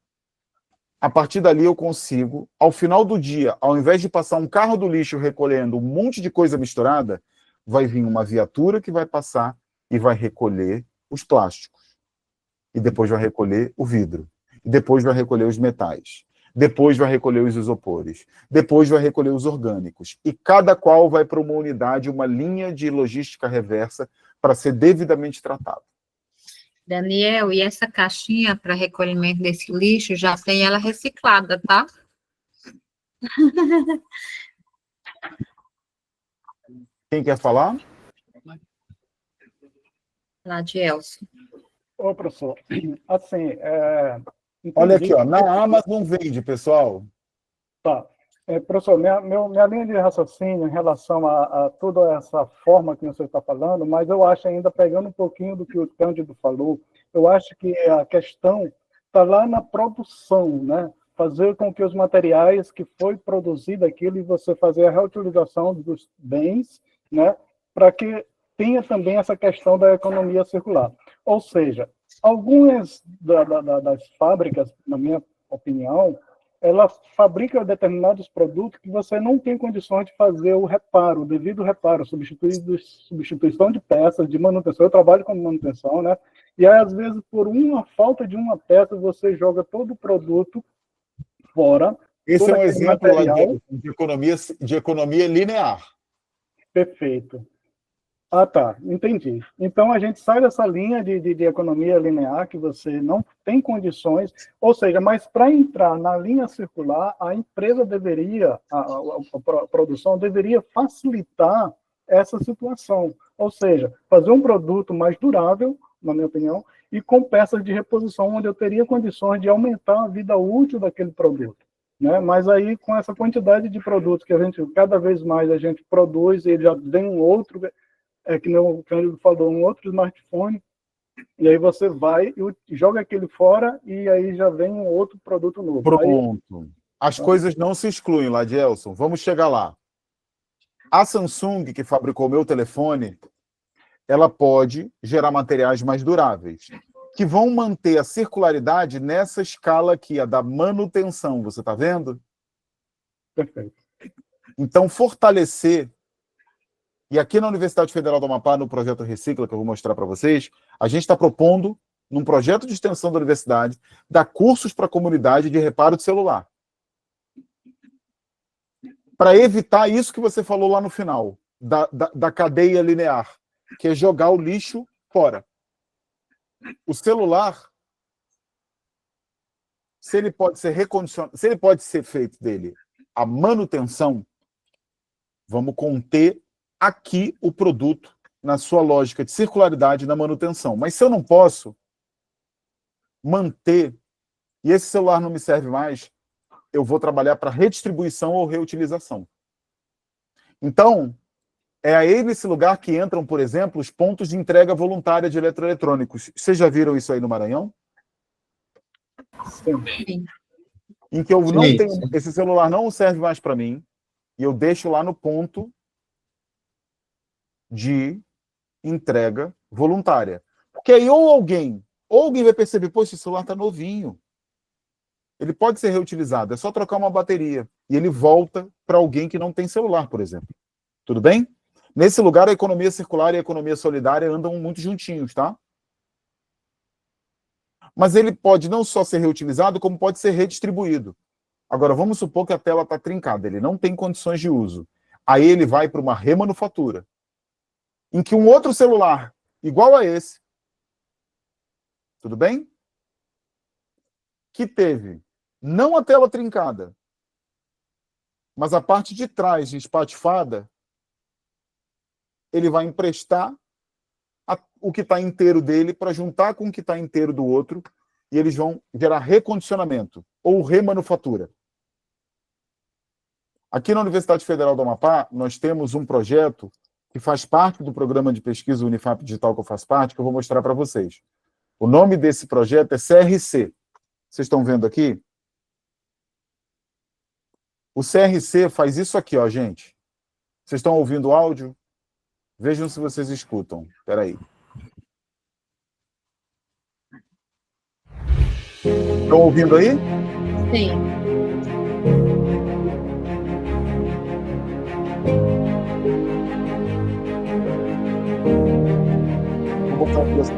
a partir dali eu consigo, ao final do dia, ao invés de passar um carro do lixo recolhendo um monte de coisa misturada, vai vir uma viatura que vai passar e vai recolher os plásticos. E depois vai recolher o vidro. E depois vai recolher os metais. Depois vai recolher os isopores. Depois vai recolher os orgânicos. E cada qual vai para uma unidade, uma linha de logística reversa para ser devidamente tratado. Daniel, e essa caixinha para recolhimento desse lixo já tem ela reciclada, tá? Quem quer falar? Lá de Elcio. Ô, professor, assim, Olha aqui, ó, na Amazon vende, pessoal. Tá. Professor, minha linha de raciocínio em relação a toda essa forma que você está falando, mas eu acho ainda, pegando um pouquinho do que o Cândido falou, eu acho que a questão está lá na produção, né? Fazer com que os materiais que foi produzido aquilo e você fazer a reutilização dos bens, né? Para que tenha também essa questão da economia circular. Ou seja, algumas das fábricas, na minha opinião, ela fabrica determinados produtos que você não tem condições de fazer o reparo, o devido reparo, substituição de peças, de manutenção. Eu trabalho com manutenção, né? E aí, às vezes, por uma falta de uma peça, você joga todo o produto fora. Esse é um exemplo lá de economia linear. Perfeito. Ah, tá, entendi. Então, a gente sai dessa linha de economia linear, que você não tem condições, ou seja, mas para entrar na linha circular, a empresa deveria, a produção deveria facilitar essa situação, ou seja, fazer um produto mais durável, na minha opinião, e com peças de reposição, onde eu teria condições de aumentar a vida útil daquele produto. Né? Mas aí, com essa quantidade de produtos que a gente, cada vez mais a gente produz, e já vem um outro... que nem o Cândido falou, um outro smartphone, e aí você vai e joga aquele fora, e aí já vem um outro produto novo. Pronto. As coisas não se excluem, Ladielson. Vamos chegar lá. A Samsung, que fabricou o meu telefone, ela pode gerar materiais mais duráveis, que vão manter a circularidade nessa escala aqui, a da manutenção. Você está vendo? Perfeito. Então, fortalecer. E aqui na Universidade Federal do Amapá, no projeto Recicla, que eu vou mostrar para vocês, a gente está propondo, num projeto de extensão da universidade, dar cursos para a comunidade de reparo de celular. Para evitar isso que você falou lá no final, da cadeia linear, que é jogar o lixo fora. O celular, se ele pode ser recondicionado, se ele pode ser feito dele a manutenção, vamos conter aqui o produto na sua lógica de circularidade na manutenção. Mas se eu não posso manter, e esse celular não me serve mais, eu vou trabalhar para redistribuição ou reutilização. Então, é aí nesse lugar que entram, por exemplo, os pontos de entrega voluntária de eletroeletrônicos. Vocês já viram isso aí no Maranhão? Sim. Em que eu não Sim. tenho, esse celular não serve mais para mim, e eu deixo lá no ponto de entrega voluntária. Porque aí ou alguém vai perceber, pô, esse celular está novinho. Ele pode ser reutilizado, é só trocar uma bateria. E ele volta para alguém que não tem celular, por exemplo. Tudo bem? Nesse lugar, a economia circular e a economia solidária andam muito juntinhos, tá? Mas ele pode não só ser reutilizado, como pode ser redistribuído. Agora, vamos supor que a tela está trincada, ele não tem condições de uso. Aí ele vai para uma remanufatura, em que um outro celular, igual a esse, tudo bem? Que teve não a tela trincada, mas a parte de trás espatifada, ele vai emprestar o que está inteiro dele para juntar com o que está inteiro do outro, e eles vão gerar recondicionamento ou remanufatura. Aqui na Universidade Federal do Amapá, nós temos um projeto que faz parte do programa de pesquisa Unifap Digital que eu faço parte, que eu vou mostrar para vocês. O nome desse projeto é CRC. Vocês estão vendo aqui? O CRC faz isso aqui, ó, gente. Vocês estão ouvindo o áudio? Vejam se vocês escutam. Espera aí. Estão ouvindo aí? Sim. Vou botar aqui essa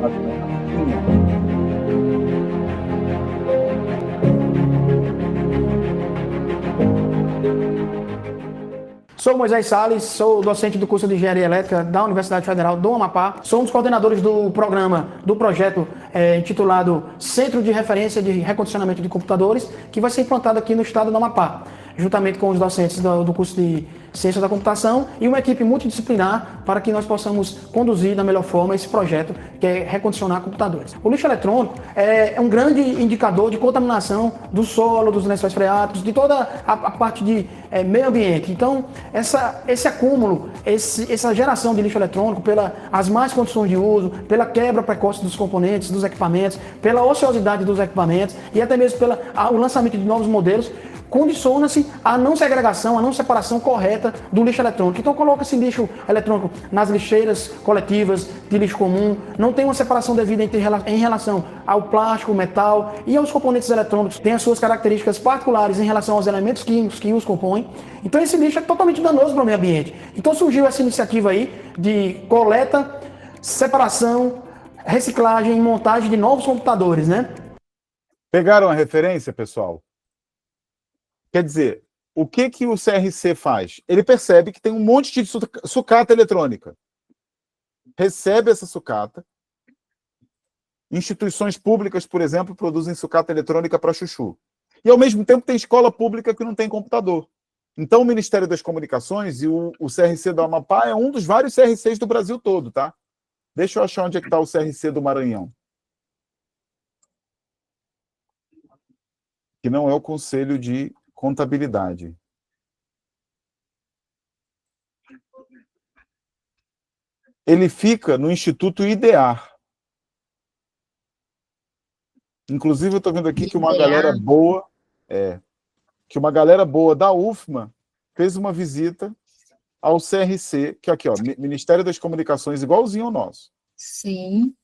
Sou Moisés Salles, sou docente do curso de Engenharia Elétrica da Universidade Federal do Amapá. Sou um dos coordenadores do programa, do projeto intitulado Centro de Referência de Recondicionamento de Computadores, que vai ser implantado aqui no estado do Amapá, juntamente com os docentes do curso de Ciência da Computação e uma equipe multidisciplinar para que nós possamos conduzir da melhor forma esse projeto, que é recondicionar computadores. O lixo eletrônico é um grande indicador de contaminação do solo, dos lençóis freáticos, de toda a parte de meio ambiente. Então, esse acúmulo, essa geração de lixo eletrônico, pelas más condições de uso, pela quebra precoce dos componentes, dos equipamentos, pela ociosidade dos equipamentos e até mesmo pelo lançamento de novos modelos, condiciona-se a não segregação, a não separação correta do lixo eletrônico. Então coloca-se lixo eletrônico nas lixeiras coletivas de lixo comum, não tem uma separação devida em relação ao plástico, metal e aos componentes eletrônicos, tem as suas características particulares em relação aos elementos químicos que os compõem. Então esse lixo é totalmente danoso para o meio ambiente. Então surgiu essa iniciativa aí de coleta, separação, reciclagem e montagem de novos computadores, né? Pegaram a referência, pessoal? Quer dizer, o que o CRC faz? Ele percebe que tem um monte de sucata eletrônica. Recebe essa sucata. Instituições públicas, por exemplo, produzem sucata eletrônica para chuchu. E, ao mesmo tempo, tem escola pública que não tem computador. Então, o Ministério das Comunicações e o CRC do Amapá é um dos vários CRCs do Brasil todo, tá? Deixa eu achar onde é que está o CRC do Maranhão. Que não é o Conselho de Contabilidade. Ele fica no Instituto IDEAR. Inclusive, eu estou vendo aqui que uma galera boa da UFMA fez uma visita ao CRC, que é aqui, ó, Ministério das Comunicações, igualzinho ao nosso. Sim.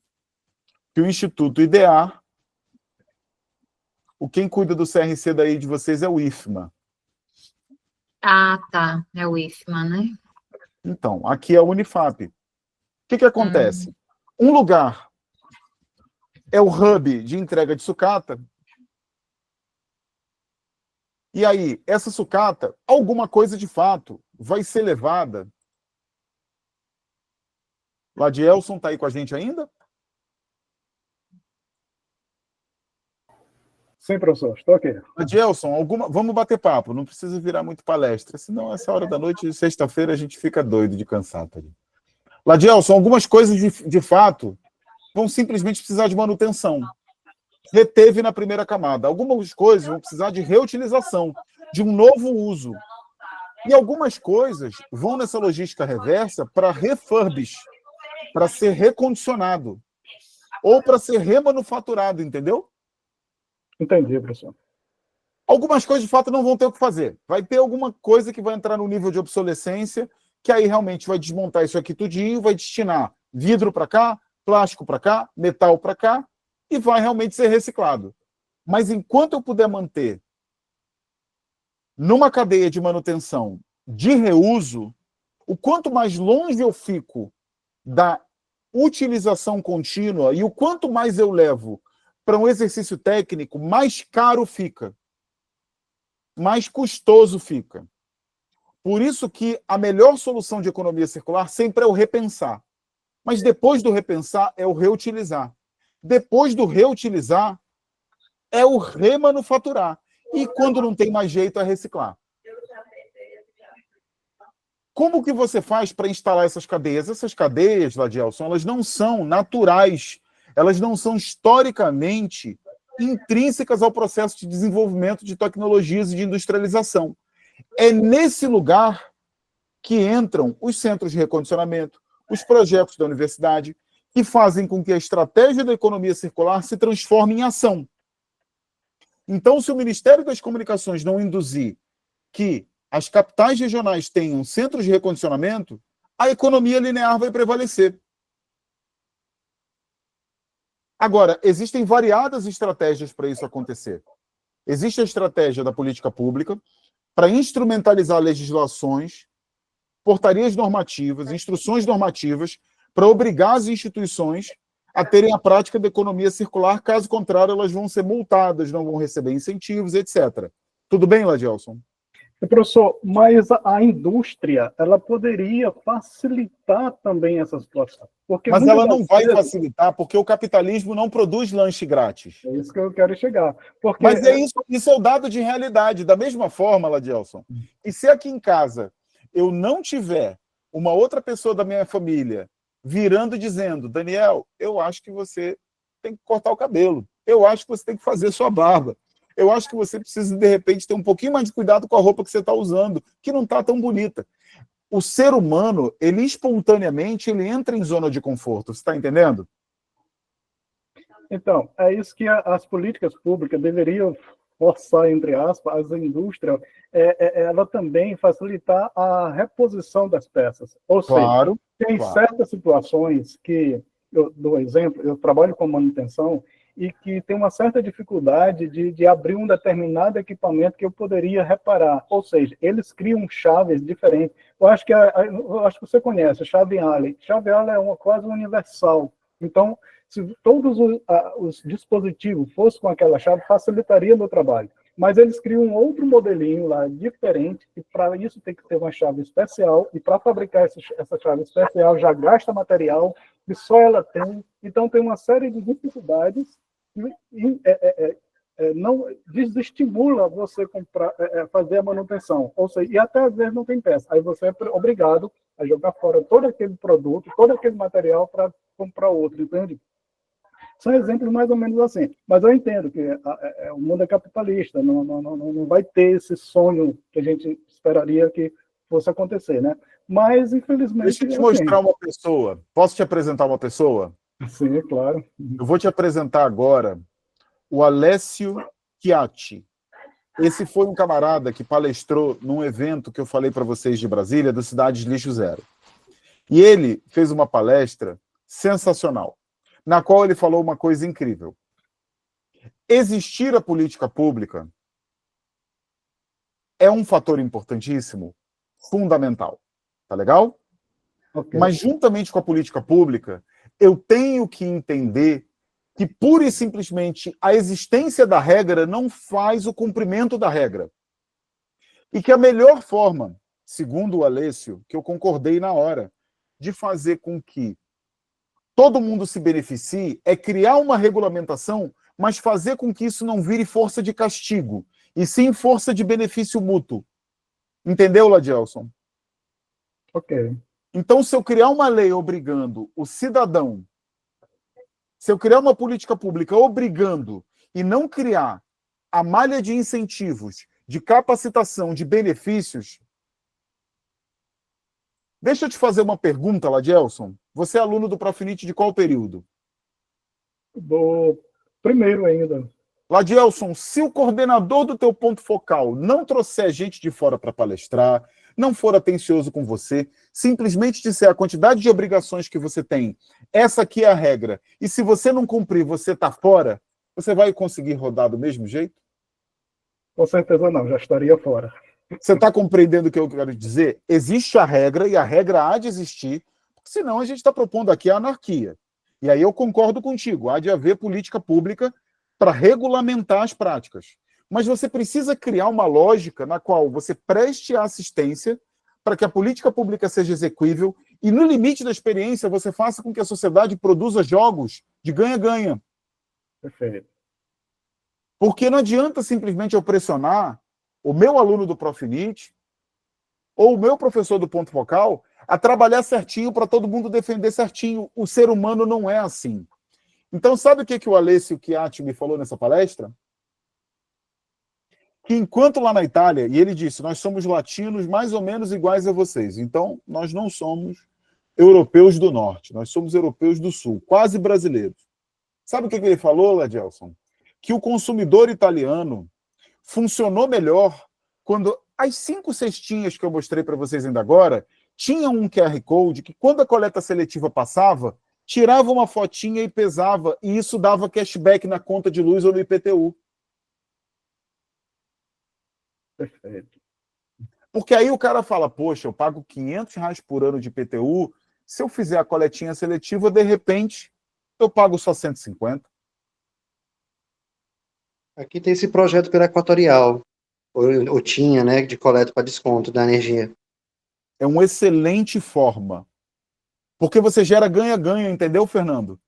Que o Instituto IDEAR, quem cuida do CRC daí de vocês é o IFMA. Ah, tá. É o IFMA, né? Então, aqui é a Unifap. O que acontece? Um lugar é o hub de entrega de sucata, e aí, essa sucata, alguma coisa de fato, vai ser levada. Ladielson está aí com a gente ainda? Sim, professor, estou aqui. Ladielson, vamos bater papo, não precisa virar muito palestra, senão essa hora da noite, sexta-feira, a gente fica doido de cansado. Ladielson, algumas coisas de fato vão simplesmente precisar de manutenção. Reteve na primeira camada. Algumas coisas vão precisar de reutilização, de um novo uso. E algumas coisas vão nessa logística reversa para refurbish, para ser recondicionado, ou para ser remanufaturado, entendeu? Entendi, professor. Algumas coisas, de fato, não vão ter o que fazer. Vai ter alguma coisa que vai entrar no nível de obsolescência, que aí realmente vai desmontar isso aqui tudinho, vai destinar vidro para cá, plástico para cá, metal para cá, e vai realmente ser reciclado. Mas enquanto eu puder manter numa cadeia de manutenção de reuso, o quanto mais longe eu fico da utilização contínua e o quanto mais eu levo para um exercício técnico, mais caro fica, mais custoso fica. Por isso que a melhor solução de economia circular sempre é o repensar. Mas depois do repensar é o reutilizar. Depois do reutilizar é o remanufaturar. E quando não tem mais jeito é reciclar. Como que você faz para instalar essas cadeias? Essas cadeias, Ladielson, elas não são naturais, elas não são historicamente intrínsecas ao processo de desenvolvimento de tecnologias e de industrialização. É nesse lugar que entram os centros de recondicionamento, os projetos da universidade, que fazem com que a estratégia da economia circular se transforme em ação. Então, se o Ministério das Comunicações não induzir que as capitais regionais tenham centros de recondicionamento, a economia linear vai prevalecer. Agora, existem variadas estratégias para isso acontecer. Existe a estratégia da política pública para instrumentalizar legislações, portarias normativas, instruções normativas, para obrigar as instituições a terem a prática da economia circular, caso contrário, elas vão ser multadas, não vão receber incentivos, etc. Tudo bem, Ladielson? Professor, mas a indústria, ela poderia facilitar também essa situação. Mas ela não vai facilitar, porque o capitalismo não produz lanche grátis. É isso que eu quero chegar. Porque... Mas é isso é o dado de realidade. Da mesma forma, Ladielson, e se aqui em casa eu não tiver uma outra pessoa da minha família virando e dizendo, Daniel, eu acho que você tem que cortar o cabelo, eu acho que você tem que fazer sua barba, eu acho que você precisa, de repente, ter um pouquinho mais de cuidado com a roupa que você está usando, que não está tão bonita. O ser humano, ele espontaneamente, ele entra em zona de conforto, você está entendendo? Então, é isso que as políticas públicas deveriam forçar, entre aspas, a indústria, ela também facilitar a reposição das peças. Ou seja, tem certas situações que, eu dou exemplo, eu trabalho com manutenção, e que tem uma certa dificuldade de abrir um determinado equipamento que eu poderia reparar. Ou seja, eles criam chaves diferentes. Eu acho que você conhece a chave Allen. Chave Allen é quase universal. Então, se todos os dispositivos fossem com aquela chave, facilitaria o meu trabalho. Mas eles criam um outro modelinho lá, diferente, e para isso tem que ter uma chave especial, e para fabricar essa chave especial já gasta material, que só ela tem. Então, tem uma série de dificuldades não desestimula você fazer a manutenção. Ou seja, e até às vezes não tem peça. Aí você é obrigado a jogar fora todo aquele produto, todo aquele material para comprar outro, entende? São exemplos mais ou menos assim. Mas eu entendo que o mundo é capitalista, não vai ter esse sonho que a gente esperaria que fosse acontecer, né? Mas, infelizmente... Deixa eu te mostrar uma pessoa. Posso te apresentar uma pessoa? Sim, claro. Eu vou te apresentar agora o Alessio Chiatti. Esse foi um camarada que palestrou num evento que eu falei para vocês de Brasília, do Cidades Lixo Zero. E ele fez uma palestra sensacional, na qual ele falou uma coisa incrível. Existir a política pública é um fator importantíssimo, fundamental. Tá legal? Ok. Mas, juntamente com a política pública, eu tenho que entender que, pura e simplesmente, a existência da regra não faz o cumprimento da regra. E que a melhor forma, segundo o Alessio, que eu concordei na hora, de fazer com que todo mundo se beneficie é criar uma regulamentação, mas fazer com que isso não vire força de castigo, e sim força de benefício mútuo. Entendeu, Ladielson? Ok. Então, se eu criar uma lei obrigando o cidadão, se eu criar uma política pública obrigando e não criar a malha de incentivos, de capacitação, de benefícios. Deixa eu te fazer uma pergunta, Ladielson. Você é aluno do Profinit de qual período? Do primeiro ainda. Ladielson, se o coordenador do teu ponto focal não trouxer gente de fora para palestrar, não for atencioso com você, simplesmente disser a quantidade de obrigações que você tem, essa aqui é a regra, e se você não cumprir, você está fora, você vai conseguir rodar do mesmo jeito? Com certeza não, já estaria fora. Você está compreendendo o que eu quero dizer? Existe a regra, e a regra há de existir, porque senão a gente está propondo aqui a anarquia. E aí eu concordo contigo, há de haver política pública para regulamentar as práticas. Mas você precisa criar uma lógica na qual você preste a assistência para que a política pública seja exequível e, no limite da experiência, você faça com que a sociedade produza jogos de ganha-ganha. Perfeito. Porque não adianta simplesmente eu pressionar o meu aluno do Profinit ou o meu professor do ponto focal a trabalhar certinho para todo mundo defender certinho. O ser humano não é assim. Então, sabe o que o Alessio Chiatti me falou nessa palestra? Que enquanto lá na Itália, e ele disse, nós somos latinos mais ou menos iguais a vocês, então nós não somos europeus do norte, nós somos europeus do sul, quase brasileiros. Sabe o que ele falou, Ladielson? Que o consumidor italiano funcionou melhor quando as 5 cestinhas que eu mostrei para vocês ainda agora tinham um QR Code que, quando a coleta seletiva passava, tirava uma fotinha e pesava, e isso dava cashback na conta de luz ou no IPTU. Perfeito. Porque aí o cara fala, poxa, eu pago R$500 por ano de IPTU, se eu fizer a coletinha seletiva, de repente, eu pago só 150. Aqui tem esse projeto pela Equatorial, ou tinha, né, de coleta para desconto da energia. É uma excelente forma. Porque você gera ganha-ganha, entendeu, Fernando?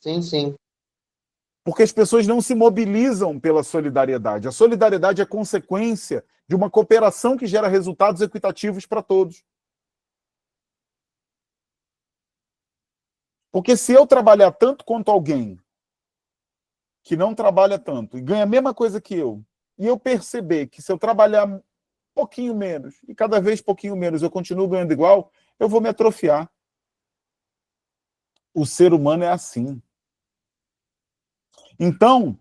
Sim, sim. Porque as pessoas não se mobilizam pela solidariedade. A solidariedade é consequência de uma cooperação que gera resultados equitativos para todos. Porque se eu trabalhar tanto quanto alguém que não trabalha tanto e ganha a mesma coisa que eu, e eu perceber que se eu trabalhar um pouquinho menos, e cada vez pouquinho menos eu continuo ganhando igual, eu vou me atrofiar. O ser humano é assim. Então,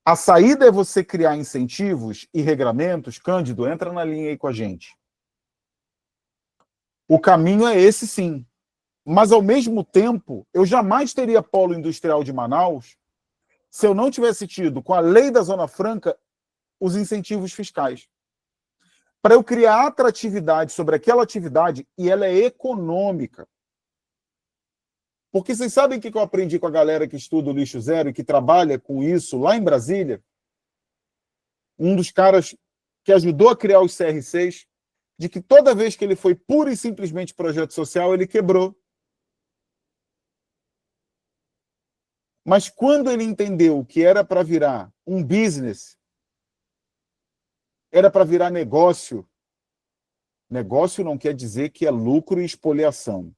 a saída é você criar incentivos e regramentos. Cândido, entra na linha aí com a gente. O caminho é esse, sim. Mas, ao mesmo tempo, eu jamais teria polo industrial de Manaus se eu não tivesse tido, com a lei da Zona Franca, os incentivos fiscais. Para eu criar atratividade sobre aquela atividade, e ela é econômica. Porque vocês sabem o que eu aprendi com a galera que estuda o lixo zero e que trabalha com isso lá em Brasília? Um dos caras que ajudou a criar os CR6, de que toda vez que ele foi pura e simplesmente projeto social, ele quebrou. Mas quando ele entendeu que era para virar um business, era para virar negócio, negócio não quer dizer que é lucro e espoliação.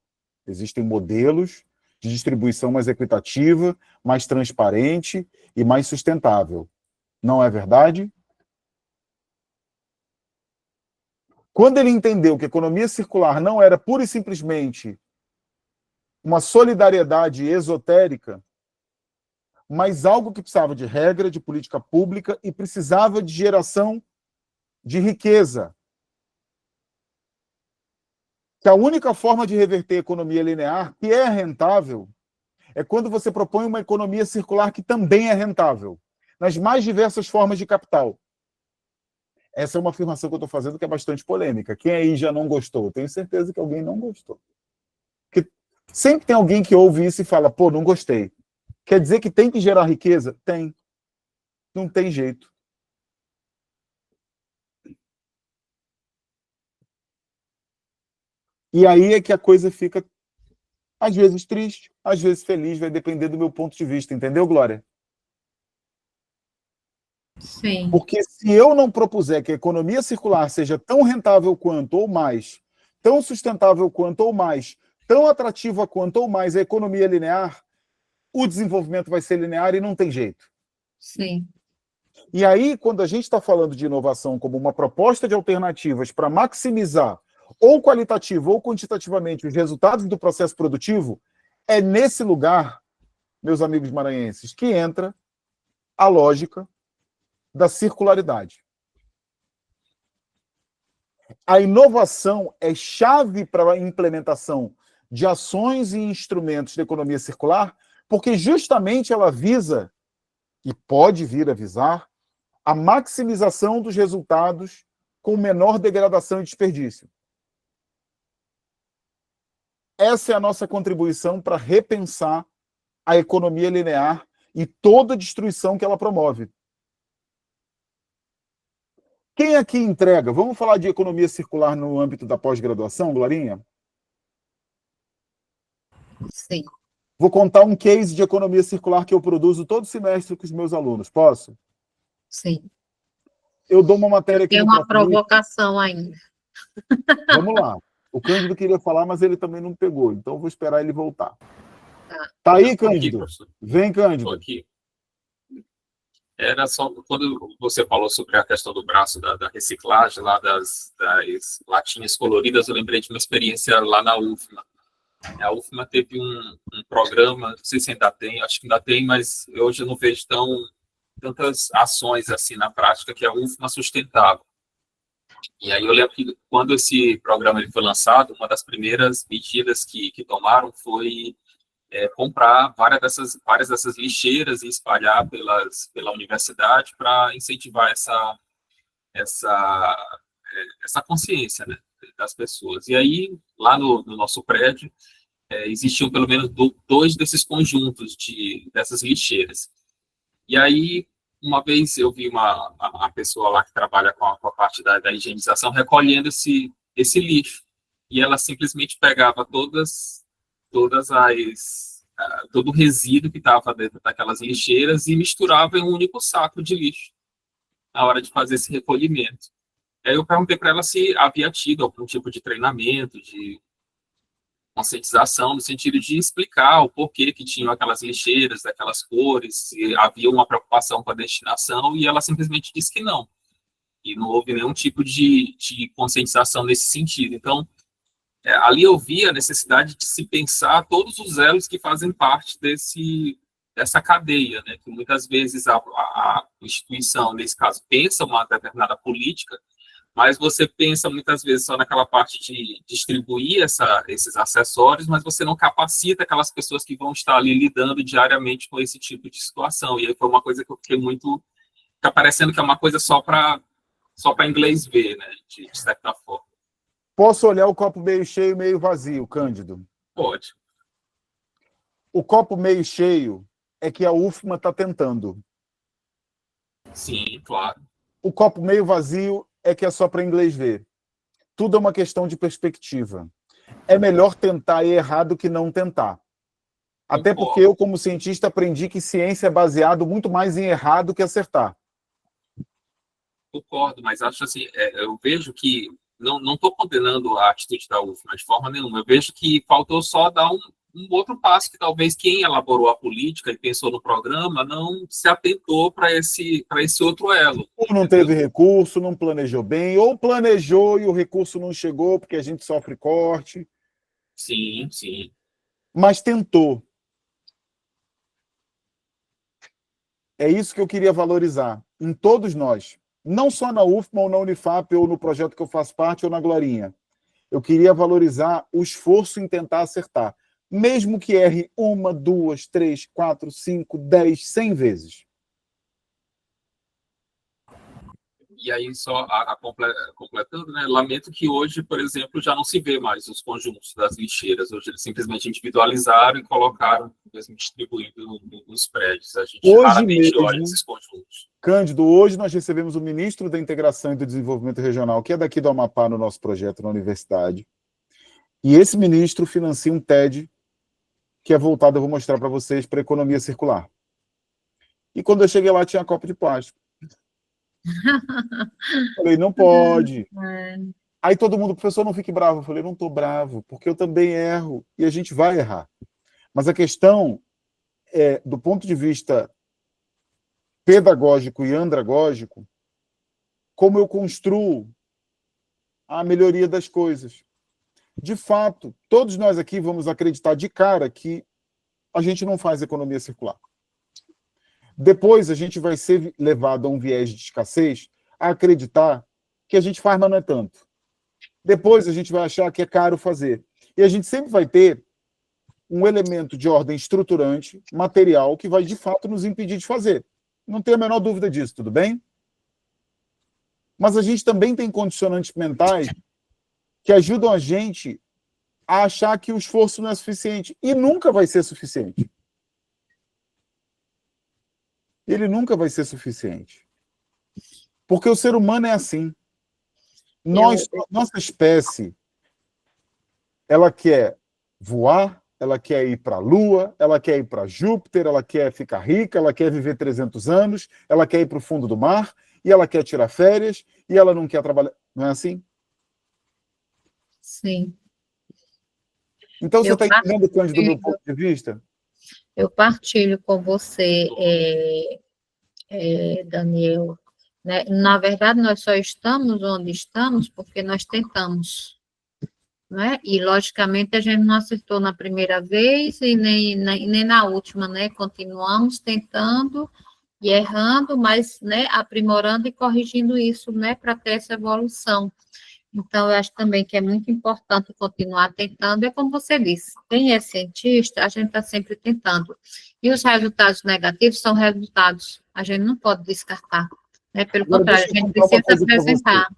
Existem modelos de distribuição mais equitativa, mais transparente e mais sustentável. Não é verdade? Quando ele entendeu que a economia circular não era pura e simplesmente uma solidariedade esotérica, mas algo que precisava de regra, de política pública e precisava de geração de riqueza. Que a única forma de reverter a economia linear, que é rentável, é quando você propõe uma economia circular que também é rentável, nas mais diversas formas de capital. Essa é uma afirmação que eu estou fazendo que é bastante polêmica. Quem aí já não gostou? Tenho certeza que alguém não gostou. Porque sempre tem alguém que ouve isso e fala, pô, não gostei. Quer dizer que tem que gerar riqueza? Tem. Não tem jeito. E aí é que a coisa fica, às vezes, triste, às vezes feliz, vai depender do meu ponto de vista. Entendeu, Glória? Sim. Porque se eu não propuser que a economia circular seja tão rentável quanto ou mais, tão sustentável quanto ou mais, tão atrativa quanto ou mais a economia linear, o desenvolvimento vai ser linear e não tem jeito. Sim. E aí, quando a gente está falando de inovação como uma proposta de alternativas para maximizar, ou qualitativo ou quantitativamente, os resultados do processo produtivo, é nesse lugar, meus amigos maranhenses, que entra a lógica da circularidade. A inovação é chave para a implementação de ações e instrumentos da economia circular, porque justamente ela visa, e pode vir a visar, a maximização dos resultados com menor degradação e desperdício. Essa é a nossa contribuição para repensar a economia linear e toda a destruição que ela promove. Quem aqui entrega? Vamos falar de economia circular no âmbito da pós-graduação, Glorinha? Sim. Vou contar um case de economia circular que eu produzo todo semestre com os meus alunos. Posso? Sim. Eu dou uma matéria aqui Tem no uma Prof. Luiz. provocação ainda. Vamos lá. O Cândido queria falar, mas ele também não pegou, então eu vou esperar ele voltar. Tá aí, Cândido? Vem, Cândido. Estou aqui. Era só quando você falou sobre a questão do braço da reciclagem, lá das latinhas coloridas, eu lembrei de uma experiência lá na UFMA. A UFMA teve um programa, não sei se ainda tem, acho que ainda tem, mas hoje eu não vejo tantas ações assim na prática, que é a UFMA Sustentável. E aí eu lembro que quando esse programa ele foi lançado, uma das primeiras medidas que tomaram foi comprar várias dessas lixeiras e espalhar pela universidade para incentivar essa consciência, né, das pessoas. E aí, lá no nosso prédio, existiam pelo menos dois desses conjuntos dessas lixeiras. E aí, uma vez eu vi uma pessoa lá que trabalha com a parte da higienização recolhendo esse lixo. E ela simplesmente pegava todo o resíduo que estava dentro daquelas lixeiras e misturava em um único saco de lixo na hora de fazer esse recolhimento. Aí eu perguntei para ela se havia tido algum tipo de treinamento, de conscientização, no sentido de explicar o porquê que tinham aquelas lixeiras, daquelas cores, se havia uma preocupação com a destinação, e ela simplesmente disse que não. E não houve nenhum tipo de conscientização nesse sentido. Então, ali eu vi a necessidade de se pensar todos os elos que fazem parte dessa cadeia, né? Que muitas vezes a instituição, nesse caso, pensa uma determinada política, mas você pensa muitas vezes só naquela parte de distribuir esses acessórios, mas você não capacita aquelas pessoas que vão estar ali lidando diariamente com esse tipo de situação. E aí foi uma coisa que eu fiquei muito... Fica parecendo que é uma coisa só para inglês ver, né? De certa forma. Posso olhar o copo meio cheio, meio vazio, Cândido? Pode. O copo meio cheio é que a UFMA está tentando. Sim, claro. O copo meio vazio é que é só para inglês ver. Tudo é uma questão de perspectiva. É melhor tentar e errar do que não tentar. Até porque eu, como cientista, aprendi que ciência é baseado muito mais em errar do que acertar. Concordo, mas acho assim, eu vejo que não estou condenando a atitude da UFMA de forma nenhuma. Eu vejo que faltou só dar um outro passo, que talvez quem elaborou a política e pensou no programa não se atentou para esse outro elo. Ou não teve recurso, não planejou bem, ou planejou e o recurso não chegou porque a gente sofre corte. Sim, sim. Mas tentou. É isso que eu queria valorizar em todos nós. Não só na UFMA ou na Unifap ou no projeto que eu faço parte ou na Glorinha. Eu queria valorizar o esforço em tentar acertar. Mesmo que erre 1, 2, 3, 4, 5, 10, 100 vezes. E aí, só completando, né? Lamento que hoje, por exemplo, já não se vê mais os conjuntos das lixeiras. Hoje eles simplesmente individualizaram e colocaram, mesmo distribuído nos prédios. A gente Hoje raramente mesmo, olha esses conjuntos. Cândido, hoje nós recebemos o ministro da Integração e do Desenvolvimento Regional, que é daqui do Amapá, no nosso projeto na universidade. E esse ministro financia um TED que é voltado, eu vou mostrar para vocês, para a economia circular. E quando eu cheguei lá, tinha copo de plástico. Falei, não pode. Aí todo mundo, professor, não fique bravo. Eu falei, não estou bravo, porque eu também erro, e a gente vai errar. Mas a questão é, do ponto de vista pedagógico e andragógico, como eu construo a melhoria das coisas. De fato, todos nós aqui vamos acreditar de cara que a gente não faz economia circular. Depois a gente vai ser levado a um viés de escassez a acreditar que a gente faz, mas não é tanto. Depois a gente vai achar que é caro fazer. E a gente sempre vai ter um elemento de ordem estruturante, material, que vai de fato nos impedir de fazer. Não tenho a menor dúvida disso, tudo bem? Mas a gente também tem condicionantes mentais que ajudam a gente a achar que o esforço não é suficiente. E nunca vai ser suficiente. Ele nunca vai ser suficiente. Porque o ser humano é assim. Nossa espécie, ela quer voar, ela quer ir para a Lua, ela quer ir para Júpiter, ela quer ficar rica, ela quer viver 300 anos, ela quer ir para o fundo do mar, e ela quer tirar férias, e ela não quer trabalhar. Não é assim? Sim. Então, você está entendendo, Cândido, do meu ponto de vista? Eu partilho com você, Daniel. Né? Na verdade, nós só estamos onde estamos porque nós tentamos. Né? E, logicamente, a gente não acertou na primeira vez e nem na última, né? Continuamos tentando e errando, mas, né, aprimorando e corrigindo isso, né, para ter essa evolução. Então, eu acho também que é muito importante continuar tentando, é como você disse, quem é cientista, a gente está sempre tentando. E os resultados negativos são resultados, a gente não pode descartar, né? Pelo contrário, a gente precisa apresentar.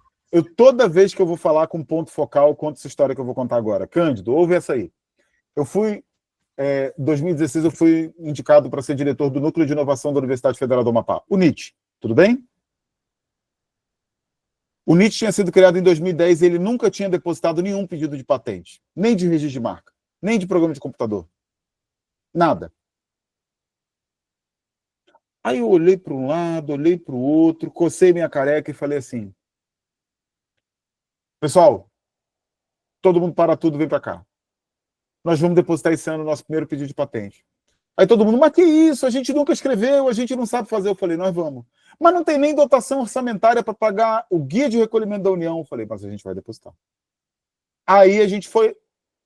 Toda vez que eu vou falar com ponto focal, eu conto essa história que eu vou contar agora. Cândido, ouve essa aí. Em 2016, eu fui indicado para ser diretor do Núcleo de Inovação da Universidade Federal do Amapá, o NIT, tudo bem? O NIT tinha sido criado em 2010 e ele nunca tinha depositado nenhum pedido de patente, nem de registro de marca, nem de programa de computador. Nada. Aí eu olhei para um lado, olhei para o outro, cocei minha careca e falei assim, pessoal, todo mundo para tudo, vem para cá. Nós vamos depositar esse ano o nosso primeiro pedido de patente. Aí todo mundo, mas que isso? A gente nunca escreveu, a gente não sabe fazer. Eu falei, nós vamos. Mas não tem nem dotação orçamentária para pagar o guia de recolhimento da União. Eu falei, mas a gente vai depositar. Aí a gente foi,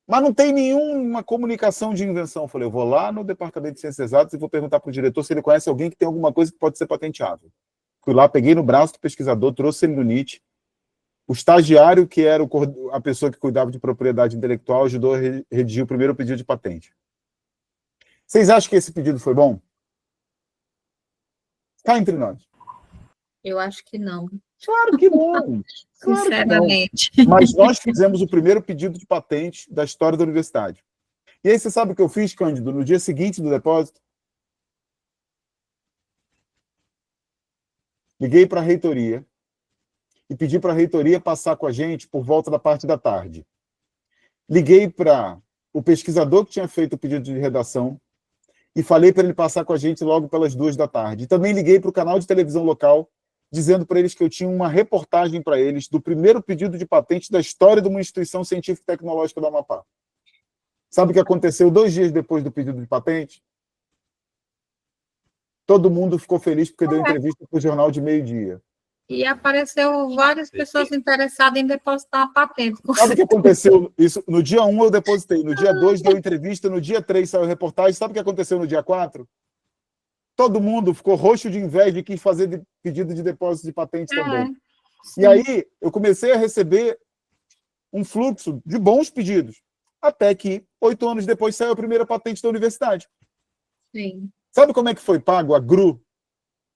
mas não tem nenhuma comunicação de invenção. Eu falei, eu vou lá no Departamento de Ciências Exatas e vou perguntar para o diretor se ele conhece alguém que tem alguma coisa que pode ser patenteável. Fui lá, peguei no braço do pesquisador, trouxe ele no NIT. O estagiário, que era a pessoa que cuidava de propriedade intelectual, ajudou a redigir o primeiro pedido de patente. Vocês acham que esse pedido foi bom? Cá entre nós. Eu acho que não. Claro que não. Claro Sinceramente. que não. Mas nós fizemos o primeiro pedido de patente da história da universidade. E aí você sabe o que eu fiz, Cândido? No dia seguinte do depósito, liguei para a reitoria e pedi para a reitoria passar com a gente por volta da parte da tarde. Liguei para o pesquisador que tinha feito o pedido de redação e falei para ele passar com a gente logo pelas 2 da tarde. E também liguei para o canal de televisão local, dizendo para eles que eu tinha uma reportagem para eles do primeiro pedido de patente da história de uma instituição científica e tecnológica do Amapá. Sabe o que aconteceu 2 dias depois do pedido de patente? Todo mundo ficou feliz porque deu entrevista para o jornal de meio-dia. E apareceu várias pessoas interessadas em depositar a patente. Sabe o que aconteceu? Isso, no dia 1 eu depositei, no dia 2 deu entrevista, no dia 3 saiu reportagem. Sabe o que aconteceu no dia 4? todo mundo ficou roxo de inveja e quis fazer pedido de depósito de patente também. Sim. E aí eu comecei a receber um fluxo de bons pedidos, até que 8 anos depois saiu a primeira patente da universidade. Sim. Sabe como é que foi pago a GRU?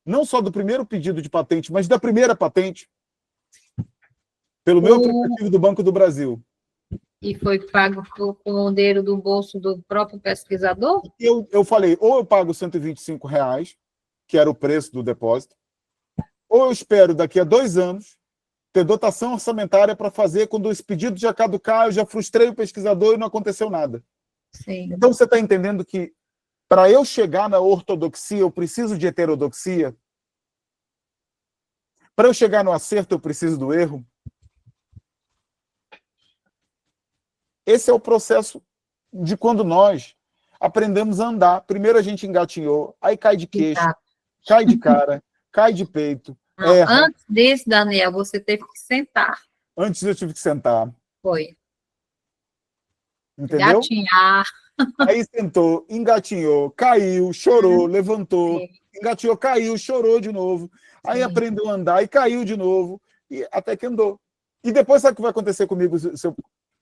Não só do primeiro pedido de patente, mas da primeira patente, pelo meu aplicativo do Banco do Brasil. E foi pago com o dinheiro do bolso do próprio pesquisador? Eu falei, ou eu pago R$125, que era o preço do depósito, ou eu espero daqui a 2 anos ter dotação orçamentária para fazer quando esse pedido já caducar, eu já frustrei o pesquisador e não aconteceu nada. Sim. Então você está entendendo que para eu chegar na ortodoxia, eu preciso de heterodoxia? Para eu chegar no acerto, eu preciso do erro? Esse é o processo de quando nós aprendemos a andar. Primeiro a gente engatinhou, aí cai de queixo, Exato. cai de cara, cai de peito, Não, erra. antes disso, Daniel, você teve que sentar. Antes eu tive que sentar, Foi. entendeu? Gatinhar. Aí sentou, engatinhou, caiu, chorou, levantou, Sim. engatinhou, caiu, chorou de novo. Aí Sim. aprendeu a andar e caiu de novo, e até que andou. E depois sabe o que vai acontecer comigo?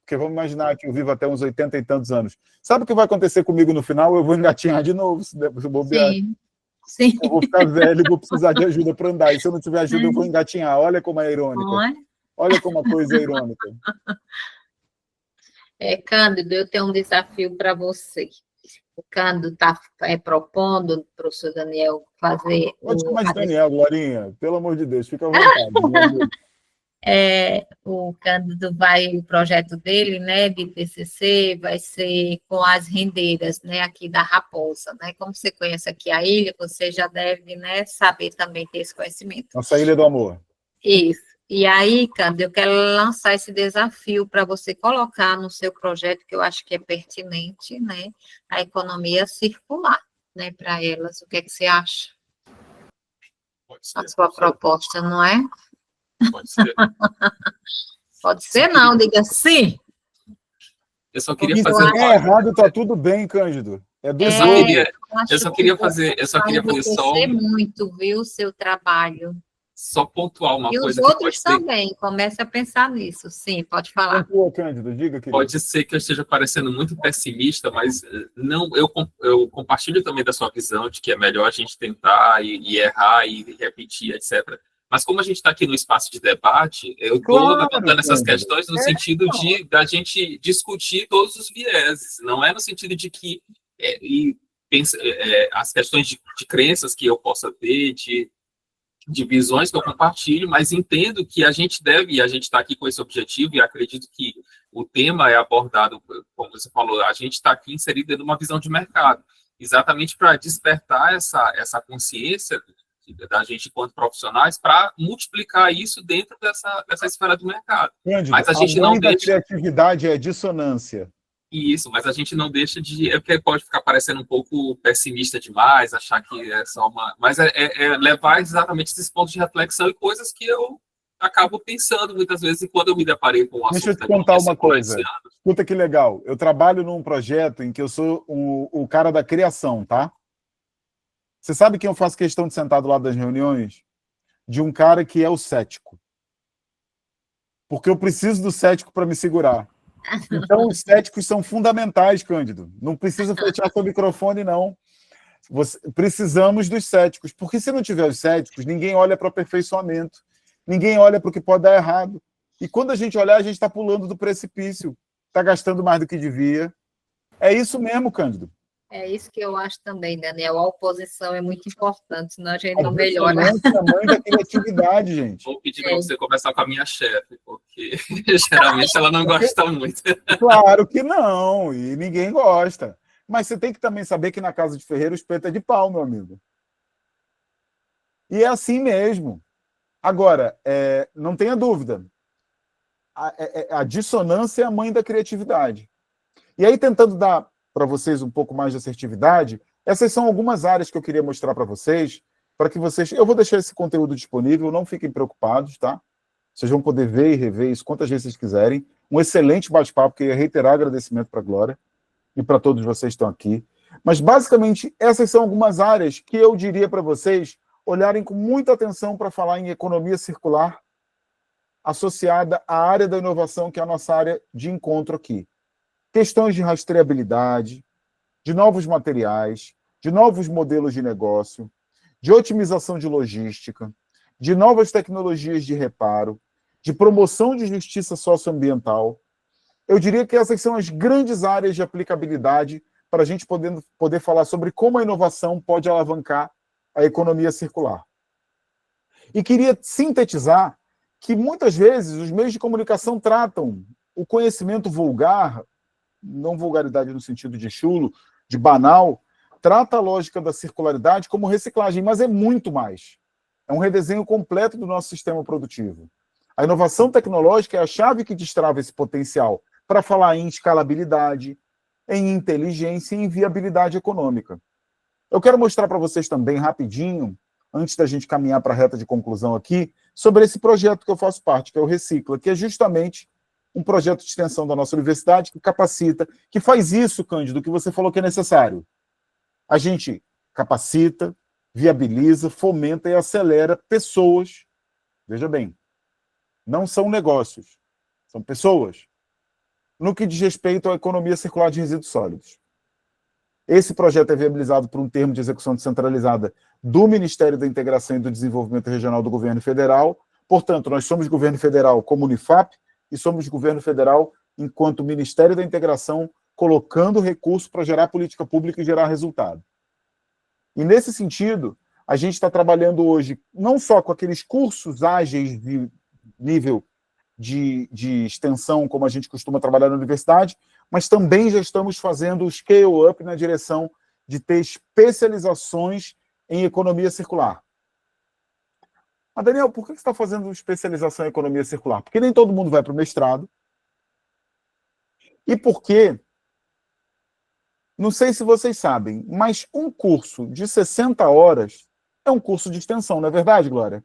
Porque vamos imaginar que eu vivo até uns 80 e tantos anos. Sabe o que vai acontecer comigo no final? Eu vou engatinhar de novo, se bobear. Sim. Sim. Eu vou ficar velho e vou precisar de ajuda para andar. E se eu não tiver ajuda, eu vou engatinhar. Olha como é irônica. Não é? Olha como a coisa é irônica. Cândido, eu tenho um desafio para você. O Cândido está propondo, o professor Daniel, fazer Pode chamar de Daniel, Glorinha. Pelo amor de Deus, fica à vontade. Meu amigo. O Cândido o projeto dele, né, de TCC, vai ser com as rendeiras, né, aqui da Raposa, né, como você conhece aqui a ilha, você já deve, né, saber também ter esse conhecimento. Nossa Ilha do Amor. Isso. E aí, Cândido, eu quero lançar esse desafio para você colocar no seu projeto, que eu acho que é pertinente, né, a economia circular, né, para elas. O que é que você acha? Pode ser, A sua proposta, não é? pode ser. Pode ser não, diga sim. Eu só queria Se fazer é errado, tá tudo bem, Cândido. É do Eu só jogo. queria fazer só muito, viu, o seu trabalho. só pontuar uma E os coisa que outros pode ser, também, comece a pensar nisso, sim, pode falar. Pontua, Cândido, diga, querido. pode ser que eu esteja parecendo muito pessimista, mas não, eu compartilho também da sua visão de que é melhor a gente tentar e errar e repetir, etc. Mas como a gente está aqui no espaço de debate, eu estou levantando essas questões no sentido da gente discutir todos os vieses, não é no sentido de que as questões de crenças que eu possa ter, de visões que eu compartilho, mas entendo que a gente deve, e a gente está aqui com esse objetivo, e acredito que o tema é abordado, como você falou, a gente está aqui inserido dentro de uma visão de mercado, exatamente para despertar essa consciência da gente enquanto profissionais, para multiplicar isso dentro dessa esfera do mercado. Cândido, mas a gente não deixa... A criatividade é dissonância. Isso, mas a gente não deixa de... porque pode ficar parecendo um pouco pessimista demais, achar que é só uma... Mas é levar exatamente esses pontos de reflexão e coisas que eu acabo pensando muitas vezes quando eu me deparei com o assunto. Deixa eu te contar uma coisa. Escuta que legal. Eu trabalho num projeto em que eu sou o cara da criação, tá? Você sabe quem eu faço questão de sentar do lado das reuniões? De um cara que é o cético. Porque eu preciso do cético para me segurar. Então, os céticos são fundamentais, Cândido. Não precisa fechar seu microfone, não. Precisamos dos céticos, porque se não tiver os céticos, ninguém olha para o aperfeiçoamento, ninguém olha para o que pode dar errado. E quando a gente olhar, a gente está pulando do precipício, está gastando mais do que devia. É isso mesmo, Cândido. É isso que eu acho também, Daniel. A oposição é muito importante, senão a gente não melhora. A mãe da criatividade, gente. Vou pedir para você conversar com a minha chefe, porque geralmente ela não gosta muito. Claro que não, e ninguém gosta. Mas você tem que também saber que na casa de ferreiro o espeto é de pau, meu amigo. E é assim mesmo. Agora, não tenha dúvida, a dissonância é a mãe da criatividade. E aí, tentando dar para vocês um pouco mais de assertividade, essas são algumas áreas que eu queria mostrar para vocês, para que vocês... Eu vou deixar esse conteúdo disponível, não fiquem preocupados, tá? Vocês vão poder ver e rever isso quantas vezes vocês quiserem. Um excelente bate-papo, queria reiterar agradecimento para a Glória e para todos vocês que estão aqui. Mas, basicamente, essas são algumas áreas que eu diria para vocês olharem com muita atenção para falar em economia circular associada à área da inovação, que é a nossa área de encontro aqui. Questões de rastreabilidade, de novos materiais, de novos modelos de negócio, de otimização de logística, de novas tecnologias de reparo, de promoção de justiça socioambiental. Eu diria que essas são as grandes áreas de aplicabilidade para a gente poder falar sobre como a inovação pode alavancar a economia circular. E queria sintetizar que, muitas vezes, os meios de comunicação tratam o conhecimento vulgar, não vulgaridade no sentido de chulo, de banal, trata a lógica da circularidade como reciclagem, mas é muito mais. É um redesenho completo do nosso sistema produtivo. A inovação tecnológica é a chave que destrava esse potencial para falar em escalabilidade, em inteligência e em viabilidade econômica. Eu quero mostrar para vocês também, rapidinho, antes da gente caminhar para a reta de conclusão aqui, sobre esse projeto que eu faço parte, que é o Recicla, que é justamente um projeto de extensão da nossa universidade que capacita, que faz isso, Cândido, que você falou que é necessário. A gente capacita, viabiliza, fomenta e acelera pessoas. Veja bem, não são negócios, são pessoas, no que diz respeito à economia circular de resíduos sólidos. Esse projeto é viabilizado por um termo de execução descentralizada do Ministério da Integração e do Desenvolvimento Regional do Governo Federal. Portanto, nós somos governo federal como Unifap e somos governo federal enquanto Ministério da Integração, colocando recurso para gerar política pública e gerar resultado. E, nesse sentido, a gente está trabalhando hoje não só com aqueles cursos ágeis de nível de extensão, como a gente costuma trabalhar na universidade, mas também já estamos fazendo o scale-up na direção de ter especializações em economia circular. Mas, Daniel, por que você está fazendo especialização em economia circular? Porque nem todo mundo vai para o mestrado. E porque, não sei se vocês sabem, mas um curso de 60 horas é um curso de extensão, não é verdade, Glória?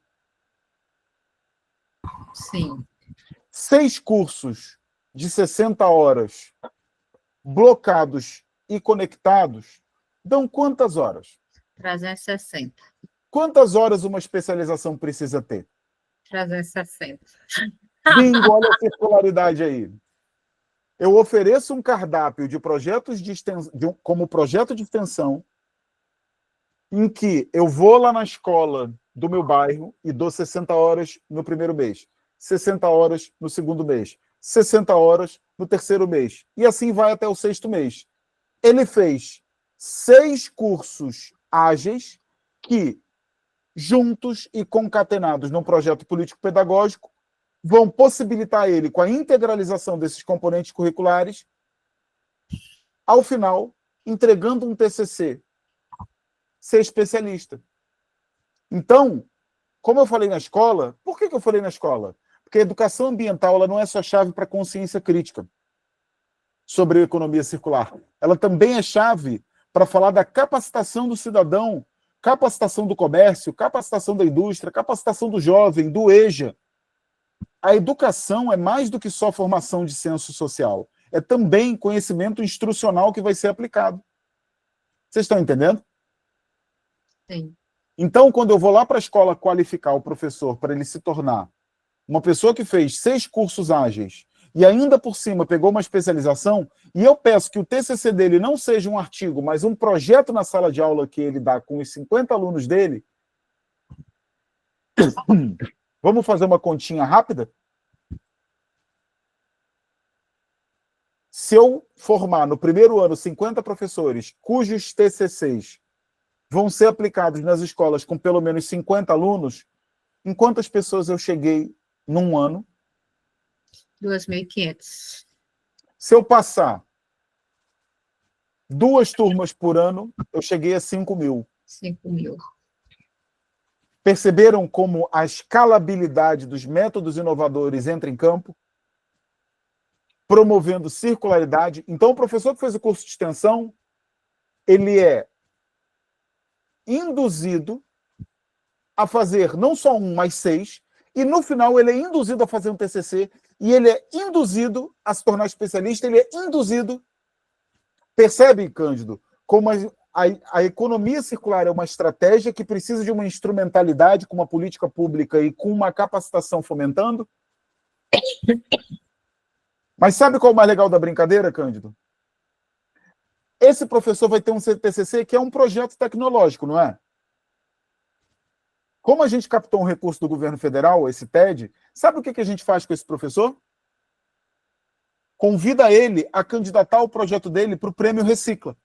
Sim. 6 cursos de 60 horas blocados e conectados dão quantas horas? 360. Quantas horas uma especialização precisa ter? 360. Bingo, olha a circularidade aí. Eu ofereço um cardápio de projetos de extensão, como projeto de extensão, em que eu vou lá na escola do meu bairro e dou 60 horas no primeiro mês, 60 horas no segundo mês, 60 horas no terceiro mês, e assim vai até o 6º mês. Ele fez 6 cursos ágeis que, juntos e concatenados num projeto político-pedagógico, vão possibilitar ele, com a integralização desses componentes curriculares, ao final, entregando um TCC, ser especialista. Então, como eu falei na escola, por que eu falei na escola? Porque a educação ambiental ela não é só chave para a consciência crítica sobre a economia circular. Ela também é chave para falar da capacitação do cidadão, capacitação do comércio, capacitação da indústria, capacitação do jovem, do EJA. A educação é mais do que só formação de senso social. É também conhecimento instrucional que vai ser aplicado. Vocês estão entendendo? Sim. Então, quando eu vou lá para a escola qualificar o professor para ele se tornar uma pessoa que fez 6 cursos ágeis e ainda por cima pegou uma especialização, e eu peço que o TCC dele não seja um artigo, mas um projeto na sala de aula que ele dá com os 50 alunos dele, vamos fazer uma continha rápida? Se eu formar no primeiro ano 50 professores cujos TCCs vão ser aplicados nas escolas com pelo menos 50 alunos, em quantas pessoas eu cheguei num ano? 2.500. Se eu passar 2 turmas por ano, eu cheguei a 5.000. 5.000. Perceberam como a escalabilidade dos métodos inovadores entra em campo? Promovendo circularidade. Então, o professor que fez o curso de extensão, ele é induzido a fazer não só 1, mas 6, e no final ele é induzido a fazer um TCC, e ele é induzido a se tornar especialista, ele é induzido... Percebe, Cândido, como a economia circular é uma estratégia que precisa de uma instrumentalidade com uma política pública e com uma capacitação fomentando? Mas sabe qual é o mais legal da brincadeira, Cândido? Esse professor vai ter um TCC que é um projeto tecnológico, não é? Como a gente captou um recurso do governo federal, esse TED, sabe o que a gente faz com esse professor? Convida ele a candidatar o projeto dele para o Prêmio Recicla,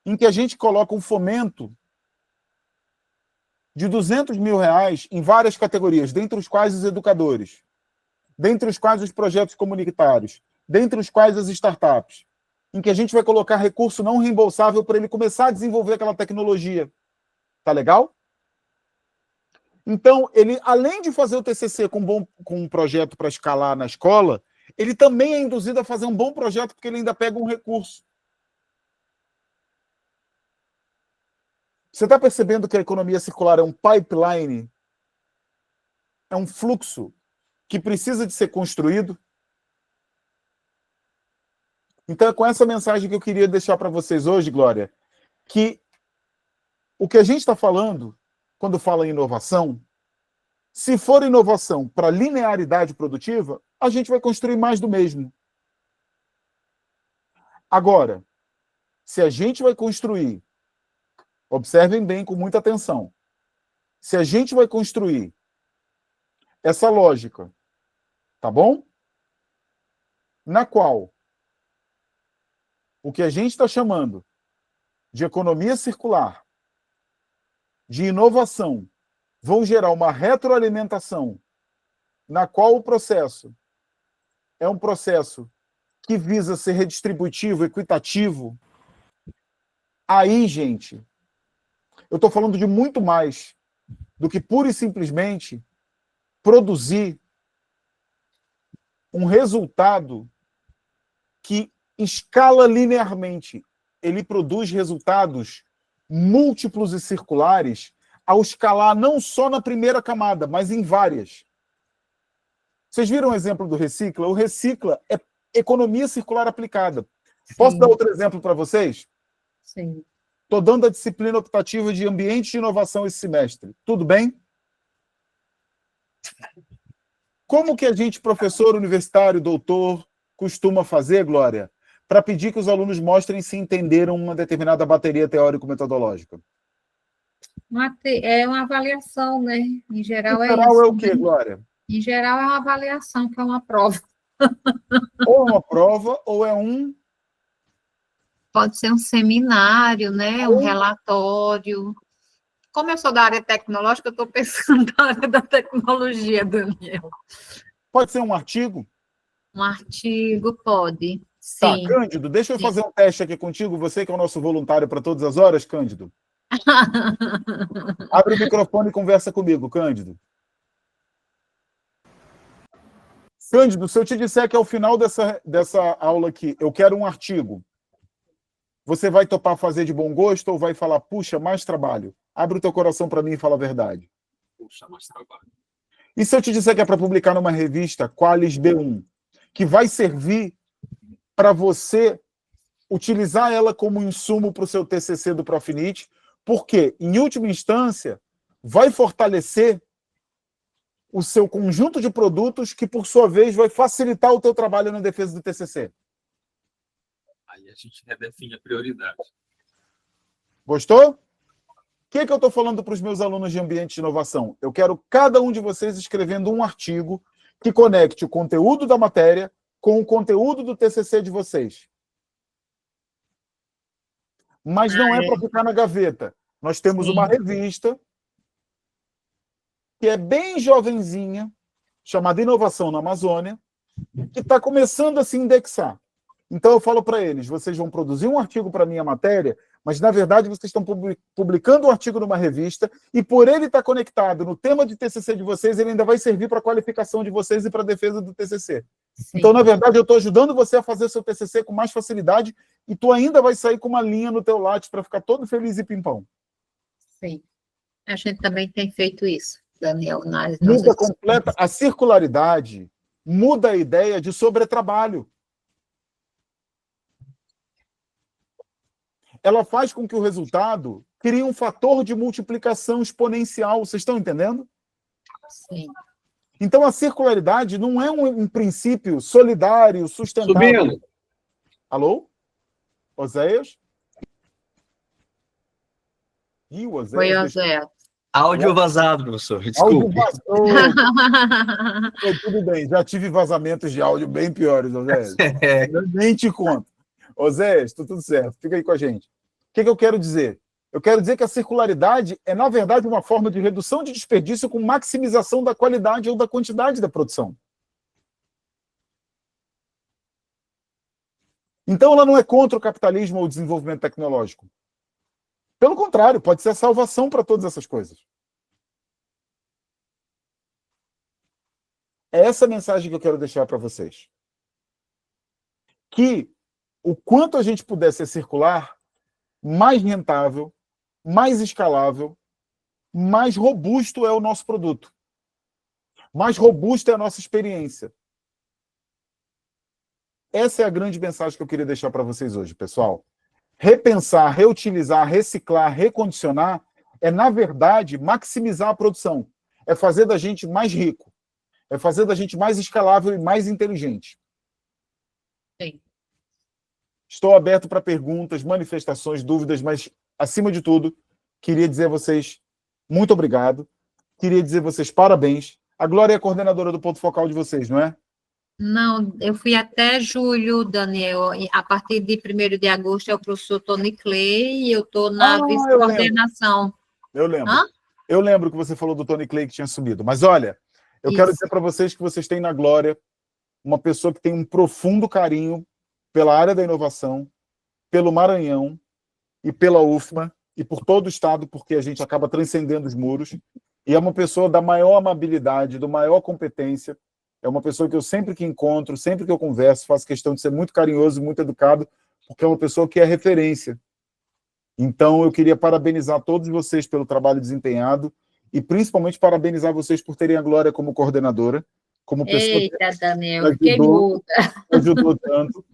em que a gente coloca um fomento de R$200 mil em várias categorias, dentre os quais os educadores, dentre os quais os projetos comunitários, dentre os quais as startups, em que a gente vai colocar recurso não reembolsável para ele começar a desenvolver aquela tecnologia. Tá legal? Então, ele, além de fazer o TCC com um projeto para escalar na escola, ele também é induzido a fazer um bom projeto porque ele ainda pega um recurso. Você está percebendo que a economia circular é um pipeline? É um fluxo que precisa de ser construído? Então, é com essa mensagem que eu queria deixar para vocês hoje, Glória, que o que a gente está falando, quando fala em inovação, se for inovação para linearidade produtiva, a gente vai construir mais do mesmo. Agora, se a gente vai construir, observem bem com muita atenção, se a gente vai construir essa lógica, tá bom? Na qual o que a gente está chamando de economia circular, de inovação, vão gerar uma retroalimentação na qual o processo é um processo que visa ser redistributivo, equitativo. Aí, gente, eu estou falando de muito mais do que pura e simplesmente produzir um resultado que escala linearmente. Ele produz resultados múltiplos e circulares ao escalar não só na primeira camada, mas em várias. Vocês viram o exemplo do Recicla? O Recicla é economia circular aplicada. Posso dar outro exemplo para vocês? Sim. Estou dando a disciplina optativa de ambiente de inovação esse semestre. Tudo bem? Como que a gente, professor universitário, doutor, costuma fazer, Glória, para pedir que os alunos mostrem se entenderam uma determinada bateria teórico-metodológica? É uma avaliação, né? Em geral, Em geral isso. É o quê, Glória? Em geral é uma avaliação, que é uma prova. Ou é uma prova, ou é um... Pode ser um seminário, né? Um relatório. Como eu sou da área tecnológica, eu estou pensando na área da tecnologia, Daniel. Pode ser um artigo? Um artigo, pode. Tá, Sim. Cândido, deixa eu fazer um teste aqui contigo, você que é o nosso voluntário para todas as horas, Cândido. Abre o microfone e conversa comigo, Cândido. Cândido, se eu te disser que ao final dessa aula aqui, eu quero um artigo, você vai topar fazer de bom gosto ou vai falar, puxa, mais trabalho? Abre o teu coração para mim e fala a verdade. Puxa, mais trabalho. E se eu te disser que é para publicar numa revista, Qualis B1, que vai servir para você utilizar ela como insumo para o seu TCC do Profinit, porque, em última instância, vai fortalecer o seu conjunto de produtos que, por sua vez, vai facilitar o teu trabalho na defesa do TCC. Aí a gente redefine a prioridade. Gostou? O que eu estou falando para os meus alunos de ambiente de inovação? Eu quero cada um de vocês escrevendo um artigo que conecte o conteúdo da matéria com o conteúdo do TCC de vocês. Mas não é para ficar na gaveta. Nós temos uma revista que é bem jovenzinha, chamada Inovação na Amazônia, que está começando a se indexar. Então eu falo para eles, vocês vão produzir um artigo para a minha matéria, mas na verdade vocês estão publicando um artigo numa revista e por ele estar conectado no tema de TCC de vocês, ele ainda vai servir para a qualificação de vocês e para a defesa do TCC. Sim. Então, na verdade, eu estou ajudando você a fazer o seu TCC com mais facilidade e tu ainda vai sair com uma linha no teu lápis para ficar todo feliz e pimpão. Sim. A gente também tem feito isso, Daniel. Muda completa. A circularidade muda a ideia de sobretrabalho. ela faz com que o resultado crie um fator de multiplicação exponencial. Vocês estão entendendo? Sim. Então, a circularidade não é um princípio solidário, sustentável. Subindo. Alô? Oséias? Ih, o Oséias... Foi, deixou- Zé. Áudio vazado, professor. Áudio Desculpe. vazou. Pô, tudo bem, já tive vazamentos de áudio bem piores, Oséias. Eu nem te conto. Oséias, tudo certo. Fica aí com a gente. O que eu quero dizer? Eu quero dizer que a circularidade é, na verdade, uma forma de redução de desperdício com maximização da qualidade ou da quantidade da produção. Então, ela não é contra o capitalismo ou o desenvolvimento tecnológico. Pelo contrário, pode ser a salvação para todas essas coisas. É essa mensagem que eu quero deixar para vocês. Que o quanto a gente puder ser circular, mais rentável, mais escalável, mais robusto é o nosso produto. Mais robusta é a nossa experiência. Essa é a grande mensagem que eu queria deixar para vocês hoje, pessoal. Repensar, reutilizar, reciclar, recondicionar é, na verdade, maximizar a produção. É fazer da gente mais rico. É fazer da gente mais escalável e mais inteligente. Sim. Estou aberto para perguntas, manifestações, dúvidas, mas, acima de tudo, queria dizer a vocês muito obrigado. Queria dizer a vocês parabéns. A Glória é a coordenadora do ponto focal de vocês, não é? Não, eu fui até julho, Daniel, e a partir de 1º de agosto é o professor Tony Clay, e eu estou na vice-coordenação. Eu lembro. Hã? Eu lembro que você falou do Tony Clay que tinha subido. Mas, olha, eu quero dizer para vocês que vocês têm na Glória uma pessoa que tem um profundo carinho pela área da inovação, pelo Maranhão e pela UFMA, e por todo o Estado, porque a gente acaba transcendendo os muros, e é uma pessoa da maior amabilidade, da maior competência. É uma pessoa que eu sempre que encontro, sempre que eu converso, faço questão de ser muito carinhoso e muito educado, porque é uma pessoa que é referência. Então, eu queria parabenizar todos vocês pelo trabalho desempenhado e, principalmente, parabenizar vocês por terem a Glória como coordenadora, como pessoa Eita, Daniel, que fiquei muda. ajudou tanto.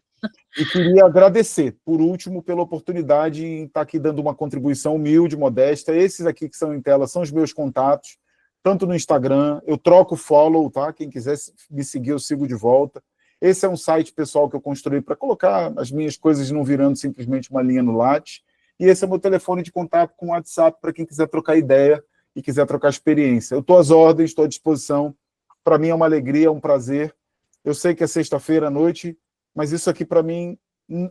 E queria agradecer, por último, pela oportunidade em estar aqui dando uma contribuição humilde, modesta. Esses aqui que são em tela são os meus contatos, tanto no Instagram, eu troco follow, tá? Quem quiser me seguir, eu sigo de volta. Esse é um site pessoal que eu construí para colocar as minhas coisas não virando simplesmente uma linha no Lattes. E esse é meu telefone de contato com o WhatsApp para quem quiser trocar ideia e quiser trocar experiência. Eu estou às ordens, estou à disposição. Para mim é uma alegria, é um prazer. Eu sei que é sexta-feira à noite, mas isso aqui para mim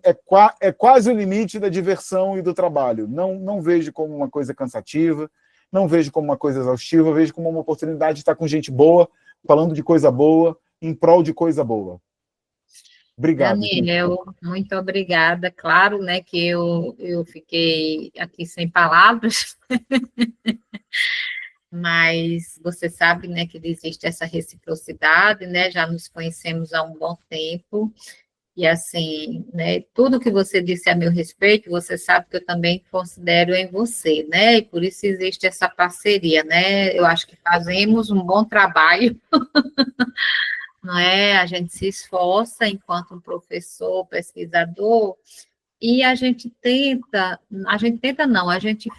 é quase o limite da diversão e do trabalho. Não vejo como uma coisa cansativa, não vejo como uma coisa exaustiva, vejo como uma oportunidade de estar com gente boa, falando de coisa boa, em prol de coisa boa. Obrigado. Daniel, muito obrigada. Claro, né, que eu fiquei aqui sem palavras, mas você sabe, né, que existe essa reciprocidade, né, já nos conhecemos há um bom tempo, e assim, né, tudo que você disse a meu respeito, você sabe que eu também considero em você, né, e por isso existe essa parceria, né, eu acho que fazemos um bom trabalho, não é? A gente se esforça enquanto um professor, pesquisador, e a gente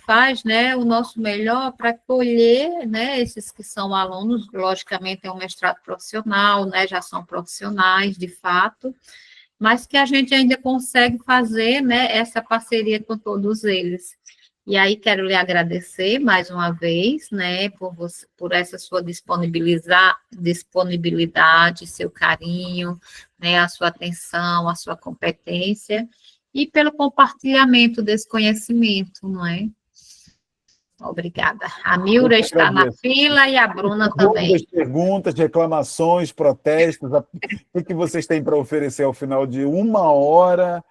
faz, né, o nosso melhor para colher, né, esses que são alunos, logicamente é um mestrado profissional, né, já são profissionais, de fato, mas que a gente ainda consegue fazer, né, essa parceria com todos eles. E aí quero lhe agradecer mais uma vez, né, por essa sua disponibilidade, seu carinho, né, a sua atenção, a sua competência, e pelo compartilhamento desse conhecimento, não é? Obrigada. A Milra está na fila e a Bruna também. Dúvidas, perguntas, reclamações, protestos, o que vocês têm para oferecer ao final de 1h40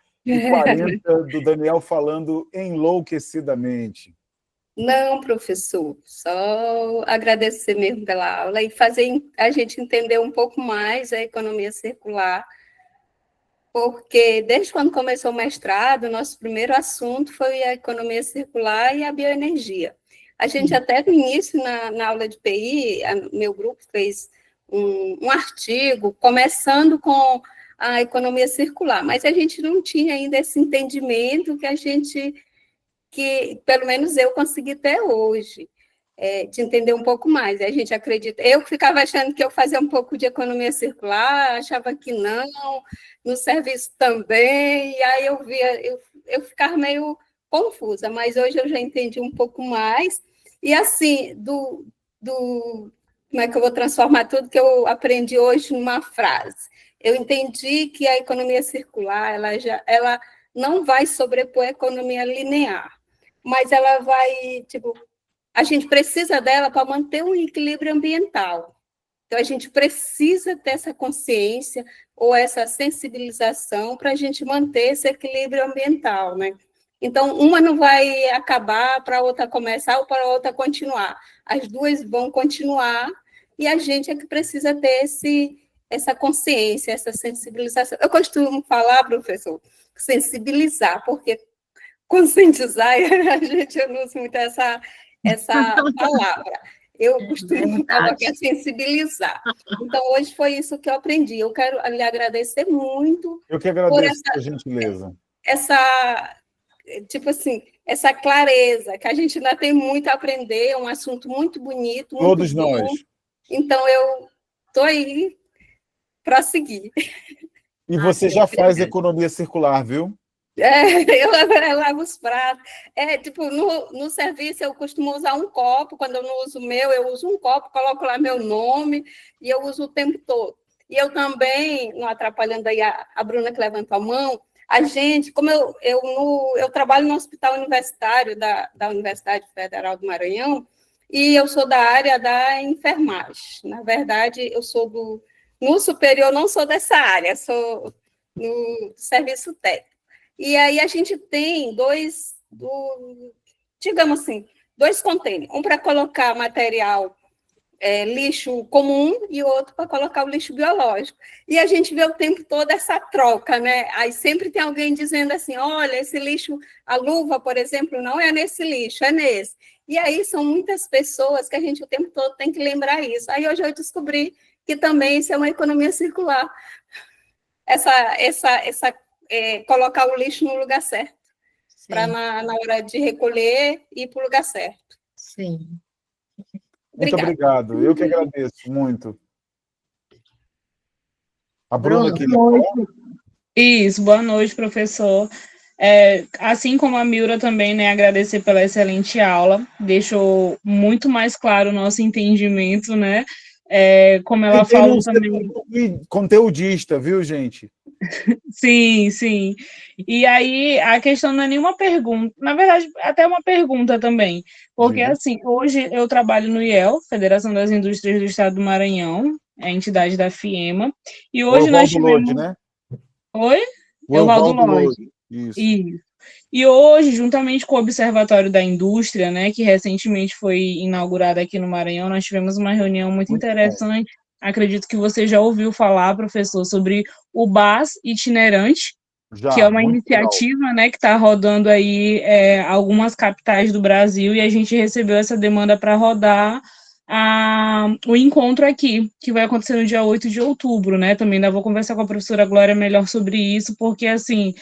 do Daniel falando enlouquecidamente? Não, professor, só agradecer mesmo pela aula e fazer a gente entender um pouco mais a economia circular, porque desde quando começou o mestrado, nosso primeiro assunto foi a economia circular e a bioenergia. A gente até no início, na aula de PI, meu grupo fez um artigo começando com a economia circular, mas a gente não tinha ainda esse entendimento que pelo menos eu consegui ter hoje, de entender um pouco mais. A gente acredita, eu ficava achando que eu fazia um pouco de economia circular, achava que não, no serviço também, e aí eu ficava meio confusa, mas hoje eu já entendi um pouco mais, e assim, como é que eu vou transformar tudo que eu aprendi hoje numa frase? Eu entendi que a economia circular, ela não vai sobrepor a economia linear, mas ela vai, a gente precisa dela para manter um equilíbrio ambiental. Então, a gente precisa ter essa consciência ou essa sensibilização para a gente manter esse equilíbrio ambiental, né? Então, uma não vai acabar para a outra começar ou para a outra continuar. As duas vão continuar e a gente é que precisa ter essa consciência, essa sensibilização. Eu costumo falar, professor, sensibilizar, porque conscientizar, eu não uso muito essa palavra. Eu costumo falar que é sensibilizar. Então, hoje foi isso que eu aprendi. Eu quero lhe agradecer muito. Eu que agradeço por gentileza. Essa clareza, que a gente ainda tem muito a aprender, é um assunto muito bonito. Muito Todos bom. nós. Então, eu estou aí para seguir. E você já faz economia circular, viu? Eu agora lavo os pratos. No serviço eu costumo usar um copo, quando eu não uso o meu, eu uso um copo, coloco lá meu nome e eu uso o tempo todo. E eu também, não atrapalhando aí a Bruna que levantou a mão, a gente, como eu trabalho no hospital universitário da Universidade Federal do Maranhão, e eu sou da área da enfermagem. Na verdade, eu sou no superior, não sou dessa área, sou no serviço técnico. E aí a gente tem dois containers, um para colocar material lixo comum e outro para colocar o lixo biológico. E a gente vê o tempo todo essa troca, né? Aí sempre tem alguém dizendo assim, olha, esse lixo, a luva, por exemplo, não é nesse lixo, é nesse. E aí são muitas pessoas que a gente o tempo todo tem que lembrar isso. Aí hoje eu descobri que também isso é uma economia circular. Colocar o lixo no lugar certo, para na hora de recolher ir para o lugar certo. Sim. Muito obrigado. Eu que agradeço muito. A Bruna aqui. Isso, boa noite, professor. Assim como a Milra também, né, agradecer pela excelente aula, deixou muito mais claro o nosso entendimento, né? Como ela falou também. Conteudista, viu, gente? Sim, sim. E aí, a questão não é nenhuma pergunta, na verdade, até uma pergunta também, porque, assim, hoje eu trabalho no IEL, Federação das Indústrias do Estado do Maranhão, a entidade da FIEMA, e hoje nós tivemos... né? Oi? É o Valdo Lodge. Isso. E hoje, juntamente com o Observatório da Indústria, né, que recentemente foi inaugurado aqui no Maranhão, nós tivemos uma reunião muito interessante. Acredito que você já ouviu falar, professor, sobre o BAS itinerante, que é uma iniciativa, né, que está rodando aí algumas capitais do Brasil, e a gente recebeu essa demanda para rodar o encontro aqui, que vai acontecer no dia 8 de outubro, né? Também ainda vou conversar com a professora Glória melhor sobre isso, porque, assim,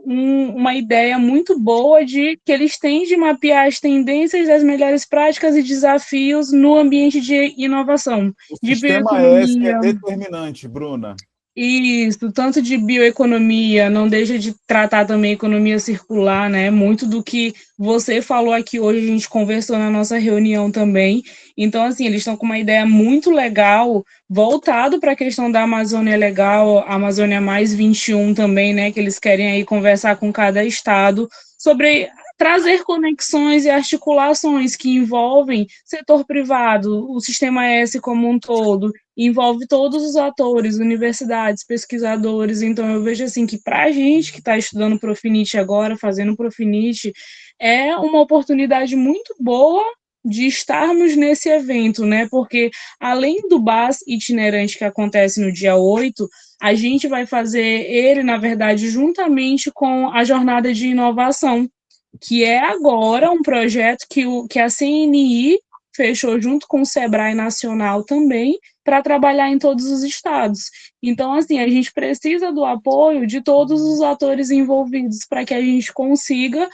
uma ideia muito boa de que eles têm de mapear as tendências das melhores práticas e desafios no ambiente de inovação. O sistema S é determinante, Bruna. Isso, tanto de bioeconomia, não deixa de tratar também economia circular, né? Muito do que você falou aqui hoje, a gente conversou na nossa reunião também. Então, assim, eles estão com uma ideia muito legal, voltado para a questão da Amazônia Legal, Amazônia Mais 21 também, né? Que eles querem aí conversar com cada estado sobre trazer conexões e articulações que envolvem setor privado, o sistema S como um todo, envolve todos os atores, universidades, pesquisadores. Então, eu vejo assim que para a gente que está estudando Profinit agora, fazendo Profinit, é uma oportunidade muito boa de estarmos nesse evento, né? Porque além do BAS itinerante que acontece no dia 8, a gente vai fazer ele, na verdade, juntamente com a jornada de inovação, que é agora um projeto que a CNI fechou junto com o Sebrae Nacional também, para trabalhar em todos os estados. Então, assim, a gente precisa do apoio de todos os atores envolvidos para que a gente consiga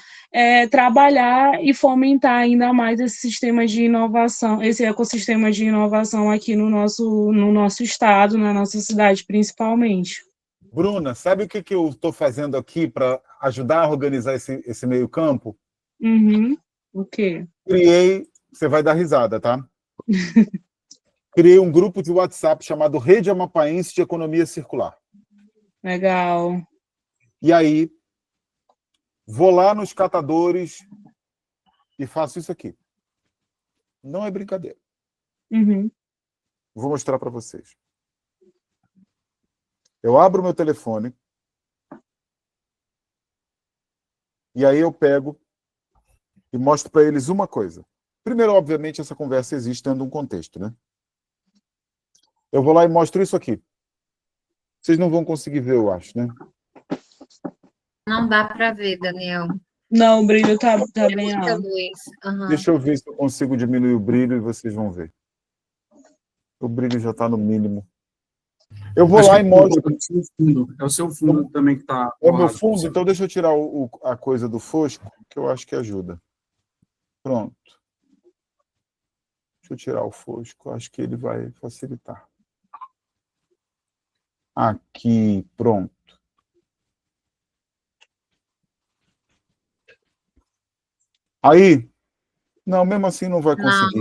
trabalhar e fomentar ainda mais esse sistema de inovação, esse ecossistema de inovação aqui no nosso estado, na nossa cidade, principalmente. Bruna, sabe o que eu estou fazendo aqui para ajudar a organizar esse meio-campo? O quê? Criei, você vai dar risada, tá? Criei um grupo de WhatsApp chamado Rede Amapaense de Economia Circular. Legal. E aí, vou lá nos catadores e faço isso aqui. Não é brincadeira. Vou mostrar para vocês. Eu abro meu telefone e aí eu pego e mostro para eles uma coisa. Primeiro, obviamente, essa conversa existe dentro de um contexto, né? Eu vou lá e mostro isso aqui. Vocês não vão conseguir ver, eu acho, né? Não dá para ver, Daniel. Não, o brilho tá bem Muita alto. luz. Deixa eu ver se eu consigo diminuir o brilho e vocês vão ver. O brilho já está no mínimo. Eu vou lá e mostro. É o seu fundo também que está. É o meu fundo, então deixa eu tirar a coisa do fosco, que eu acho que ajuda. Pronto. Deixa eu tirar o fosco, acho que ele vai facilitar. Aqui, pronto. Aí, não, mesmo assim não vai conseguir.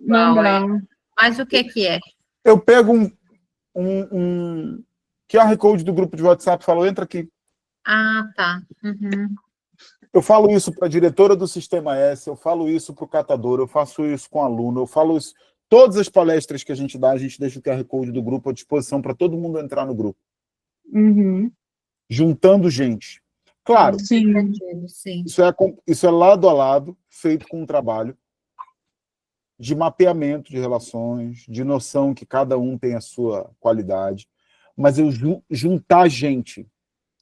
Não dá. Mas o que é? Eu pego um QR Code do grupo de WhatsApp e falo, entra aqui. Ah, tá. Eu falo isso para a diretora do Sistema S, eu falo isso para o catador, eu faço isso com o aluno, eu falo isso. Todas as palestras que a gente dá, a gente deixa o QR Code do grupo à disposição para todo mundo entrar no grupo. Juntando gente. Claro, Sim. Isso é lado a lado, feito com um trabalho de mapeamento de relações, de noção que cada um tem a sua qualidade, mas eu juntar gente,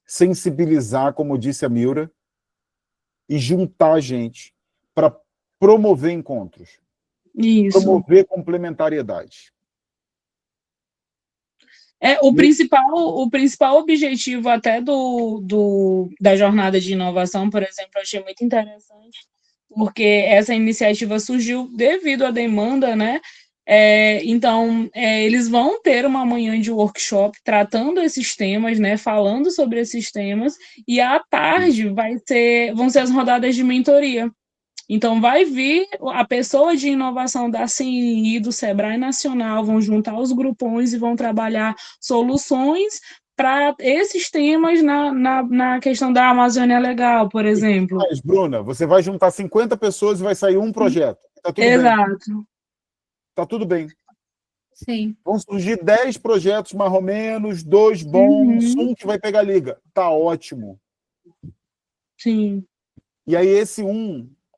sensibilizar, como disse a Milra, e juntar gente para promover encontros, promover complementariedade. O principal objetivo até da jornada de inovação, por exemplo, eu achei muito interessante, porque essa iniciativa surgiu devido à demanda, né? Então, eles vão ter uma manhã de workshop tratando esses temas, né? Falando sobre esses temas, e à tarde vão ser as rodadas de mentoria. Então, vai vir a pessoa de inovação da CNI, do Sebrae Nacional, vão juntar os grupões e vão trabalhar soluções para esses temas na questão da Amazônia Legal, por exemplo. Mas, Bruna, você vai juntar 50 pessoas e vai sair um projeto. Tá tudo Exato. bem. Tá tudo bem. Sim. Vão surgir 10 projetos mais ou menos, 2 bons, um que vai pegar liga. Tá ótimo. Sim. E aí esse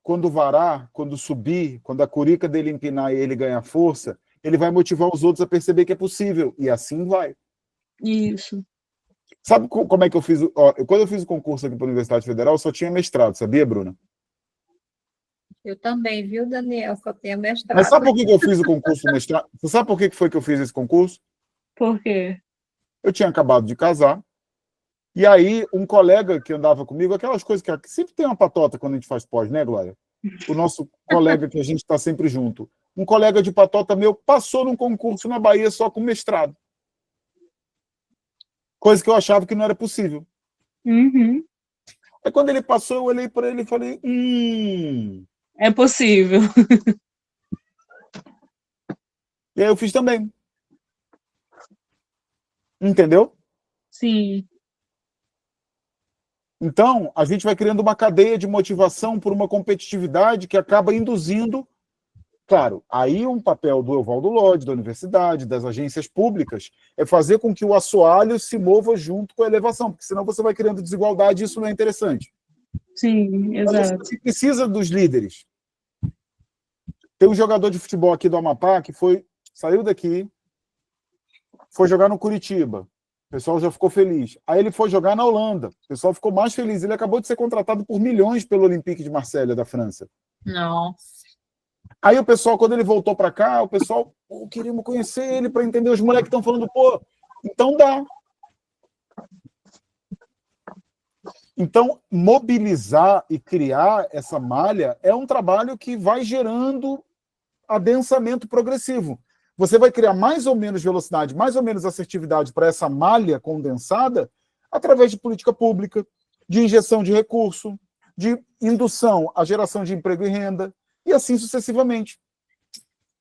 quando varar, quando subir, quando a curica dele empinar e ele ganhar força, ele vai motivar os outros a perceber que é possível. E assim vai. Isso. Sabe como é que eu fiz? Quando eu fiz o concurso aqui para a Universidade Federal, eu só tinha mestrado, sabia, Bruna? Eu também, viu, Daniel? Só tenho mestrado. Mas sabe por que eu fiz o concurso do mestrado? Você sabe por que foi que eu fiz esse concurso? Por quê? Eu tinha acabado de casar. E aí, um colega que andava comigo, aquelas coisas que sempre tem uma patota quando a gente faz pós, né, Glória? O nosso colega que a gente está sempre junto. Um colega de patota meu passou num concurso na Bahia só com mestrado. Coisa que eu achava que não era possível. Aí quando ele passou, eu olhei para ele e falei, é possível. E aí eu fiz também. Entendeu? Sim. Então, a gente vai criando uma cadeia de motivação por uma competitividade que acaba induzindo, claro, aí um papel do Evaldo Lodge, da universidade, das agências públicas, é fazer com que o assoalho se mova junto com a elevação, porque senão você vai criando desigualdade e isso não é interessante. Sim, exato. Você precisa dos líderes. Tem um jogador de futebol aqui do Amapá que saiu daqui, foi jogar no Curitiba. O pessoal já ficou feliz. Aí ele foi jogar na Holanda. O pessoal ficou mais feliz. Ele acabou de ser contratado por milhões pelo Olympique de Marselha, da França. Nossa. Aí o pessoal, quando ele voltou para cá, o pessoal, pô, queríamos conhecer ele para entender. Os moleques estão falando, pô, então dá. Então, mobilizar e criar essa malha é um trabalho que vai gerando adensamento progressivo. Você vai criar mais ou menos velocidade, mais ou menos assertividade para essa malha condensada através de política pública, de injeção de recurso, de indução à geração de emprego e renda, e assim sucessivamente.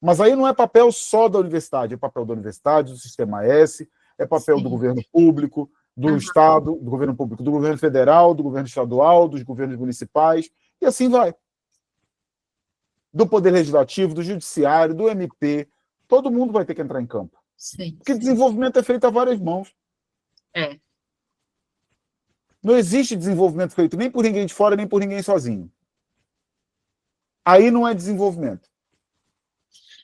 Mas aí não é papel só da universidade, é papel da universidade, do Sistema S, é papel do governo público, do Estado, do governo público, do governo federal, do governo estadual, dos governos municipais, e assim vai. Do Poder Legislativo, do Judiciário, do MP, todo mundo vai ter que entrar em campo. Sim. Porque desenvolvimento é feito a várias mãos. É. Não existe desenvolvimento feito nem por ninguém de fora, nem por ninguém sozinho. Aí não é desenvolvimento.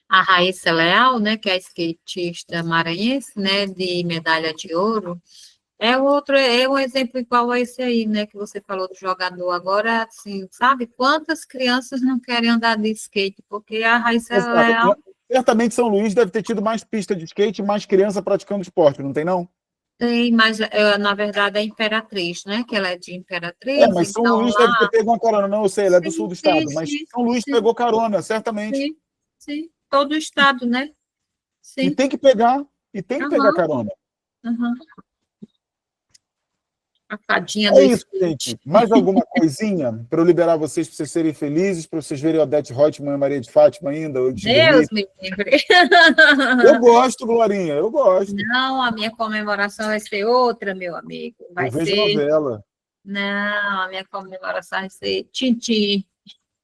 A Raíssa Leal, né, que é a skatista maranhense, né, de medalha de ouro, é um exemplo igual a esse aí, né, que você falou do jogador. Agora, assim, sabe, quantas crianças não querem andar de skate? Porque a Raíssa Leal... Certamente São Luís deve ter tido mais pista de skate e mais criança praticando esporte, não tem, não? Tem, mas na verdade é Imperatriz, né? Que ela é de Imperatriz. Mas São então, Luís lá... deve ter pego uma carona, não, eu sei, ela é do sul do estado, mas sim, São Luís pegou carona, certamente. Sim, todo o estado, né? Sim. E tem que pegar, pegar carona. A fadinha É isso, gente. Mais alguma coisinha para eu liberar vocês, para vocês serem felizes, para vocês verem a Odete Reutemann e a Maria de Fátima ainda? Deus me livre. Eu gosto, Glorinha, eu gosto. Não, a minha comemoração vai ser outra, meu amigo. Vai eu vejo ser... novela. Não, a minha comemoração vai ser Tintim.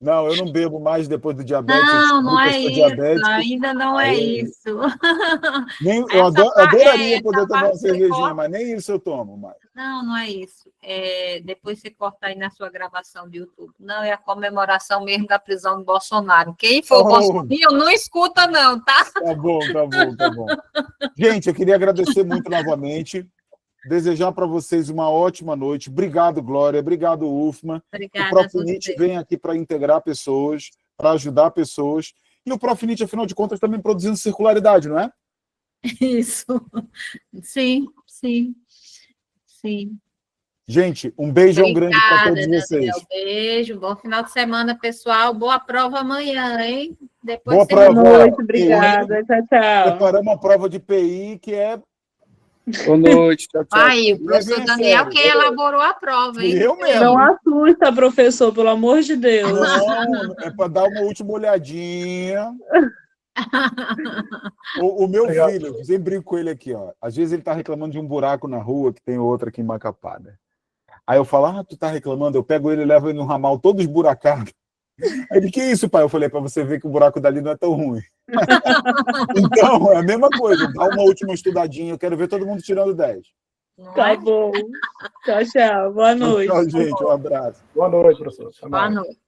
Não, eu não bebo mais depois do diabetes. Não é isso, ainda não é isso. Eu adoraria poder tomar uma cervejinha, mas nem isso eu tomo mais. Não é isso. Depois você corta aí na sua gravação do YouTube. Não, é a comemoração mesmo da prisão do Bolsonaro. Quem for Bolsonaro, não escuta não, tá? Tá bom. Gente, eu queria agradecer muito novamente. Desejar para vocês uma ótima noite. Obrigado, Glória. Obrigado, Ufma. Obrigada. O Profinit vem aqui para integrar pessoas, para ajudar pessoas. E o Profinit, afinal de contas, também produzindo circularidade, não é? Isso. Sim. Gente, um beijão grande para todos vocês. Beijo, bom final de semana, pessoal. Boa prova amanhã, hein? Depois boa prova. Boa noite, obrigada. Tchau. Preparamos uma prova de PI que é... Boa noite, tchau. Aí, o professor Daniel que elaborou a prova, hein? Eu mesmo. Não assusta, professor, pelo amor de Deus. Não, é para dar uma última olhadinha. O meu filho, eu sempre brinco com ele aqui, ó. Às vezes ele tá reclamando de um buraco na rua, que tem outro aqui em Macapá, né? Aí eu falo, tu tá reclamando? Eu pego ele e levo ele no ramal todo esburacado. Aí ele, que isso, pai? Eu falei, para você ver que o buraco dali não é tão ruim. Então, é a mesma coisa. Dá uma última estudadinha. Eu quero ver todo mundo tirando 10. Tá bom. Tchau. Boa noite. Tchau, gente. Um abraço. Boa noite, professor. Boa noite.